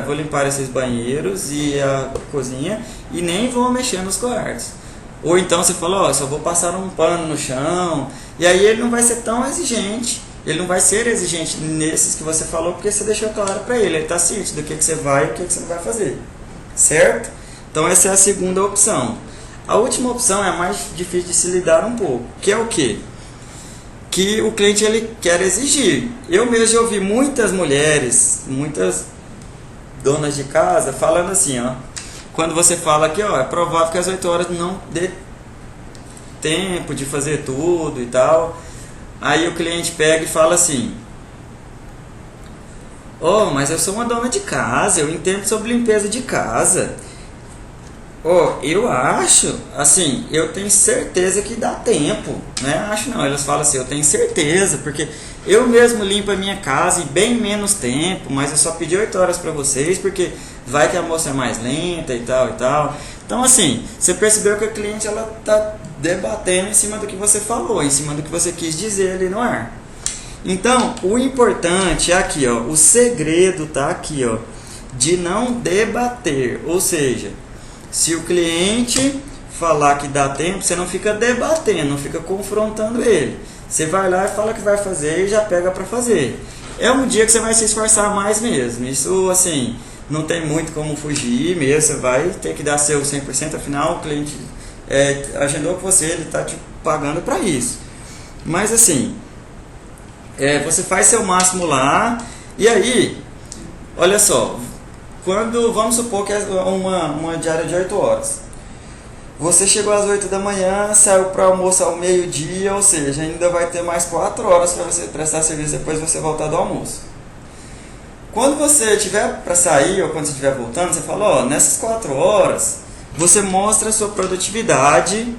[SPEAKER 1] vou limpar esses banheiros e a cozinha e nem vou mexer nos quartos. Ou então você fala, só vou passar um pano no chão, e aí ele não vai ser tão exigente. Ele não vai ser exigente nesses que você falou, porque você deixou claro para ele. Ele está ciente do que você vai e o que você não vai fazer. Certo? Então essa é a segunda opção. A última opção é a mais difícil de se lidar um pouco. Que é o quê? Que o cliente ele quer exigir. Eu mesmo já ouvi muitas mulheres, muitas donas de casa, falando assim, quando você fala que é provável que às 8 horas não dê tempo de fazer tudo e tal. Aí o cliente pega e fala assim, mas eu sou uma dona de casa, eu entendo sobre limpeza de casa. Eu acho, assim, eu tenho certeza que dá tempo, né? Acho não, eles falam assim, eu tenho certeza, porque eu mesmo limpo a minha casa em bem menos tempo, mas eu só pedi 8 horas para vocês, porque vai que a moça é mais lenta e tal e tal. Então, assim, você percebeu que a cliente ela tá debatendo em cima do que você falou, em cima do que você quis dizer ali no ar. Então, o importante é aqui, o segredo tá aqui, de não debater, ou seja, se o cliente falar que dá tempo, você não fica debatendo, não fica confrontando ele. Você vai lá e fala que vai fazer e já pega para fazer. É um dia que você vai se esforçar mais mesmo. Isso, assim, não tem muito como fugir mesmo. Você vai ter que dar seu 100%. Afinal, o cliente agendou com você, ele está te pagando para isso. Mas, assim, você faz seu máximo lá. E aí, olha só, vamos supor que é uma diária de 8 horas. Você chegou às 8 da manhã, saiu para almoço ao meio-dia, ou seja, ainda vai ter mais 4 horas para você prestar serviço depois de você voltar do almoço. Quando você tiver para sair, ou quando você estiver voltando, você fala, nessas 4 horas, você mostra a sua produtividade,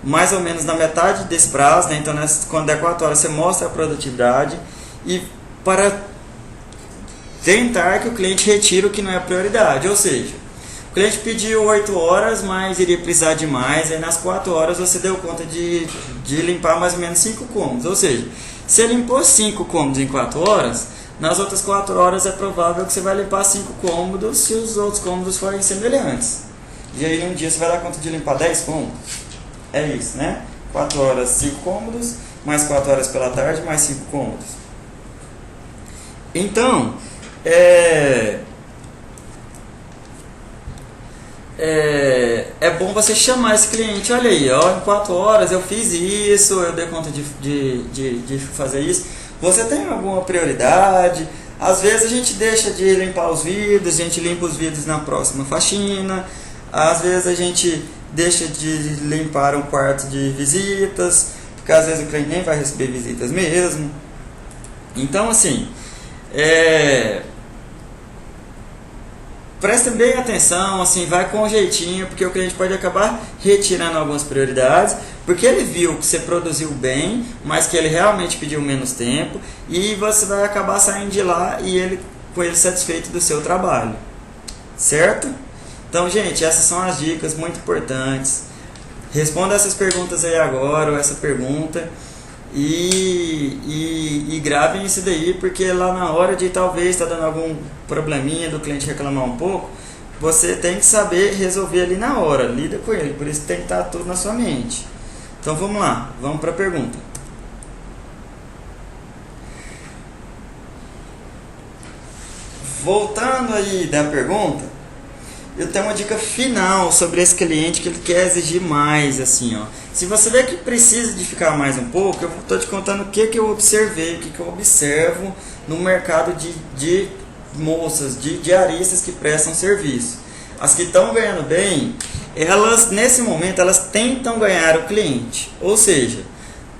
[SPEAKER 1] mais ou menos na metade desse prazo, né? Então quando der 4 horas, você mostra a produtividade, e para tentar que o cliente retire o que não é prioridade, ou seja, o cliente pediu 8 horas, mas iria precisar de mais. Aí nas 4 horas você deu conta de limpar mais ou menos 5 cômodos. Ou seja, se ele limpou 5 cômodos em 4 horas, nas outras 4 horas é provável que você vai limpar 5 cômodos se os outros cômodos forem semelhantes. E aí num dia você vai dar conta de limpar 10 cômodos. É isso, né? 4 horas 5 cômodos, mais 4 horas pela tarde, mais 5 cômodos. Então, é bom você chamar esse cliente, olha aí, em 4 horas eu fiz isso, eu dei conta de fazer isso. Você tem alguma prioridade? Às vezes a gente deixa de limpar os vidros, a gente limpa os vidros na próxima faxina. Às vezes a gente deixa de limpar um quarto de visitas, porque às vezes o cliente nem vai receber visitas mesmo. Então, assim, presta bem atenção, assim, vai com jeitinho, porque o cliente pode acabar retirando algumas prioridades, porque ele viu que você produziu bem, mas que ele realmente pediu menos tempo, e você vai acabar saindo de lá com ele satisfeito do seu trabalho. Certo? Então, gente, essas são as dicas muito importantes. Responda essas perguntas aí agora, ou essa pergunta, e gravem isso daí, porque lá na hora de talvez estar dando algum probleminha do cliente reclamar um pouco, você tem que saber resolver ali na hora, lida com ele, por isso tem que estar tudo na sua mente. Então vamos lá, vamos para a pergunta. Voltando aí da pergunta, eu tenho uma dica final sobre esse cliente que ele quer exigir mais, assim, ó. Se você vê que precisa de ficar mais um pouco, eu estou te contando o que eu observei, o que eu observo no mercado de moças, de diaristas que prestam serviço. As que estão ganhando bem, elas, nesse momento, elas tentam ganhar o cliente. Ou seja,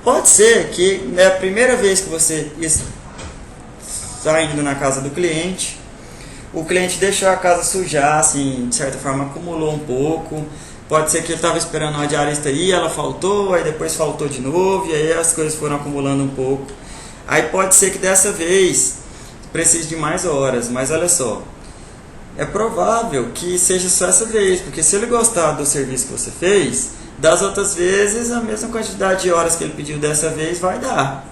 [SPEAKER 1] pode ser que é a primeira vez que você está indo na casa do cliente, o cliente deixou a casa sujar, assim, de certa forma acumulou um pouco. Pode ser que ele estava esperando uma diarista aí, ela faltou, aí depois faltou de novo, e aí as coisas foram acumulando um pouco. Aí pode ser que dessa vez precise de mais horas, mas olha só, é provável que seja só essa vez, porque se ele gostar do serviço que você fez, das outras vezes a mesma quantidade de horas que ele pediu dessa vez vai dar.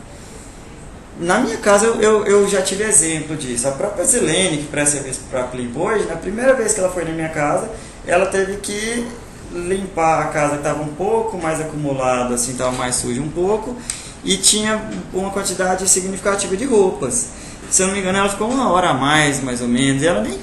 [SPEAKER 1] Na minha casa eu já tive exemplo disso. A própria Zilene, que presta serviço para a Plimp hoje, na primeira vez que ela foi na minha casa, ela teve que limpar a casa que estava um pouco mais acumulada, assim, estava mais suja um pouco, e tinha uma quantidade significativa de roupas. Se eu não me engano, ela ficou 1 hora a mais ou menos, e ela nem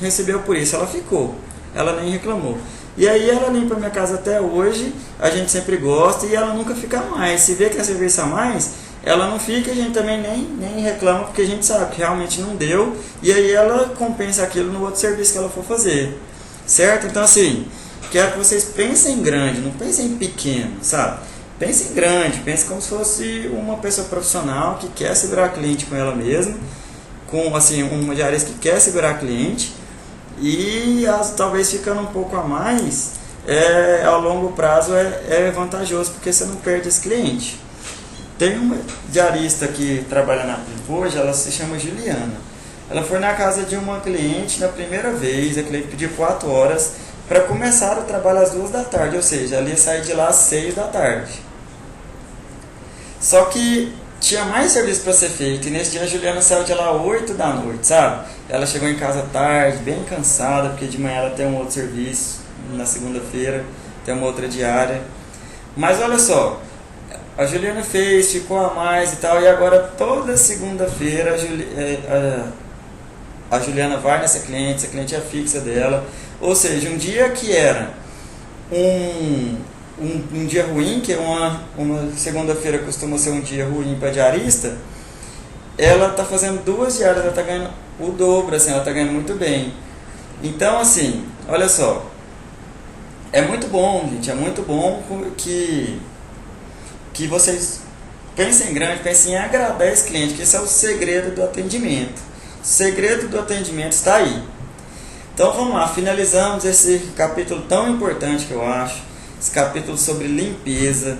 [SPEAKER 1] recebeu por isso, ela ficou, ela nem reclamou. E aí ela limpa a minha casa até hoje, a gente sempre gosta, e ela nunca fica mais. Se vê que é serviço a mais, ela não fica, a gente também nem reclama, porque a gente sabe que realmente não deu, e aí ela compensa aquilo no outro serviço que ela for fazer, certo? Então assim, quero que vocês pensem grande, não pensem em pequeno, sabe? Pensem grande, pensem como se fosse uma pessoa profissional que quer segurar cliente com ela mesma, com assim, uma diarista que quer segurar cliente, e talvez ficando um pouco a mais, ao longo prazo é vantajoso, porque você não perde esse cliente. Tem uma diarista que trabalha na Plimp hoje, ela se chama Juliana. Ela foi na casa de uma cliente na primeira vez, a cliente pediu 4 horas para começar o trabalho às 2 da tarde, ou seja, ela ia sair de lá às 6 da tarde. Só que tinha mais serviço para ser feito, e nesse dia a Juliana saiu de lá às 8 da noite, sabe? Ela chegou em casa tarde, bem cansada, porque de manhã ela tem um outro serviço, na segunda-feira tem uma outra diária. Mas olha só, a Juliana fez, ficou a mais e tal, e agora toda segunda-feira a Juliana vai nessa cliente, essa cliente é fixa dela. Ou seja, um dia que era um dia ruim, que uma segunda-feira costuma ser um dia ruim para diarista, ela está fazendo 2 diárias, ela está ganhando o dobro, assim, ela está ganhando muito bem. Então, assim, olha só, é muito bom, gente, é muito bom que vocês pensem grande, pensem em agradar esse cliente, que esse é o segredo do atendimento. O segredo do atendimento está aí. Então vamos lá, finalizamos esse capítulo tão importante que eu acho, esse capítulo sobre limpeza.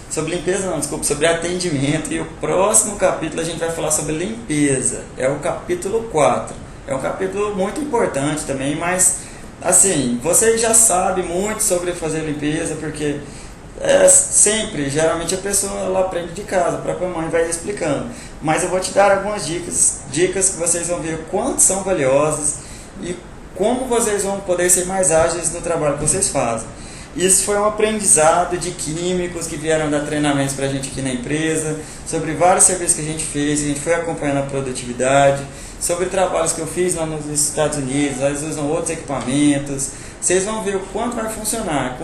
[SPEAKER 1] Sobre limpeza não, desculpa, sobre atendimento. E o próximo capítulo a gente vai falar sobre limpeza, é o capítulo 4. É um capítulo muito importante também, mas assim, vocês já sabem muito sobre fazer limpeza, porque sempre, geralmente a pessoa ela aprende de casa, a própria mãe vai explicando. Mas eu vou te dar algumas dicas que vocês vão ver quanto são valiosas e como vocês vão poder ser mais ágeis no trabalho que vocês fazem. Isso foi um aprendizado de químicos que vieram dar treinamentos para a gente aqui na empresa, sobre vários serviços que a gente fez, a gente foi acompanhando a produtividade, sobre trabalhos que eu fiz lá nos Estados Unidos, eles usam outros equipamentos. Vocês vão ver o quanto vai funcionar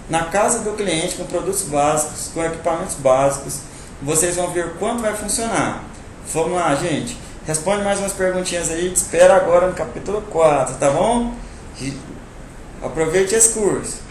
[SPEAKER 1] na casa do cliente, com produtos básicos, com equipamentos básicos. Vocês vão ver o quanto vai funcionar. Vamos lá, gente. Responde mais umas perguntinhas aí. Te espero agora no capítulo 4, tá bom? Aproveite esse curso.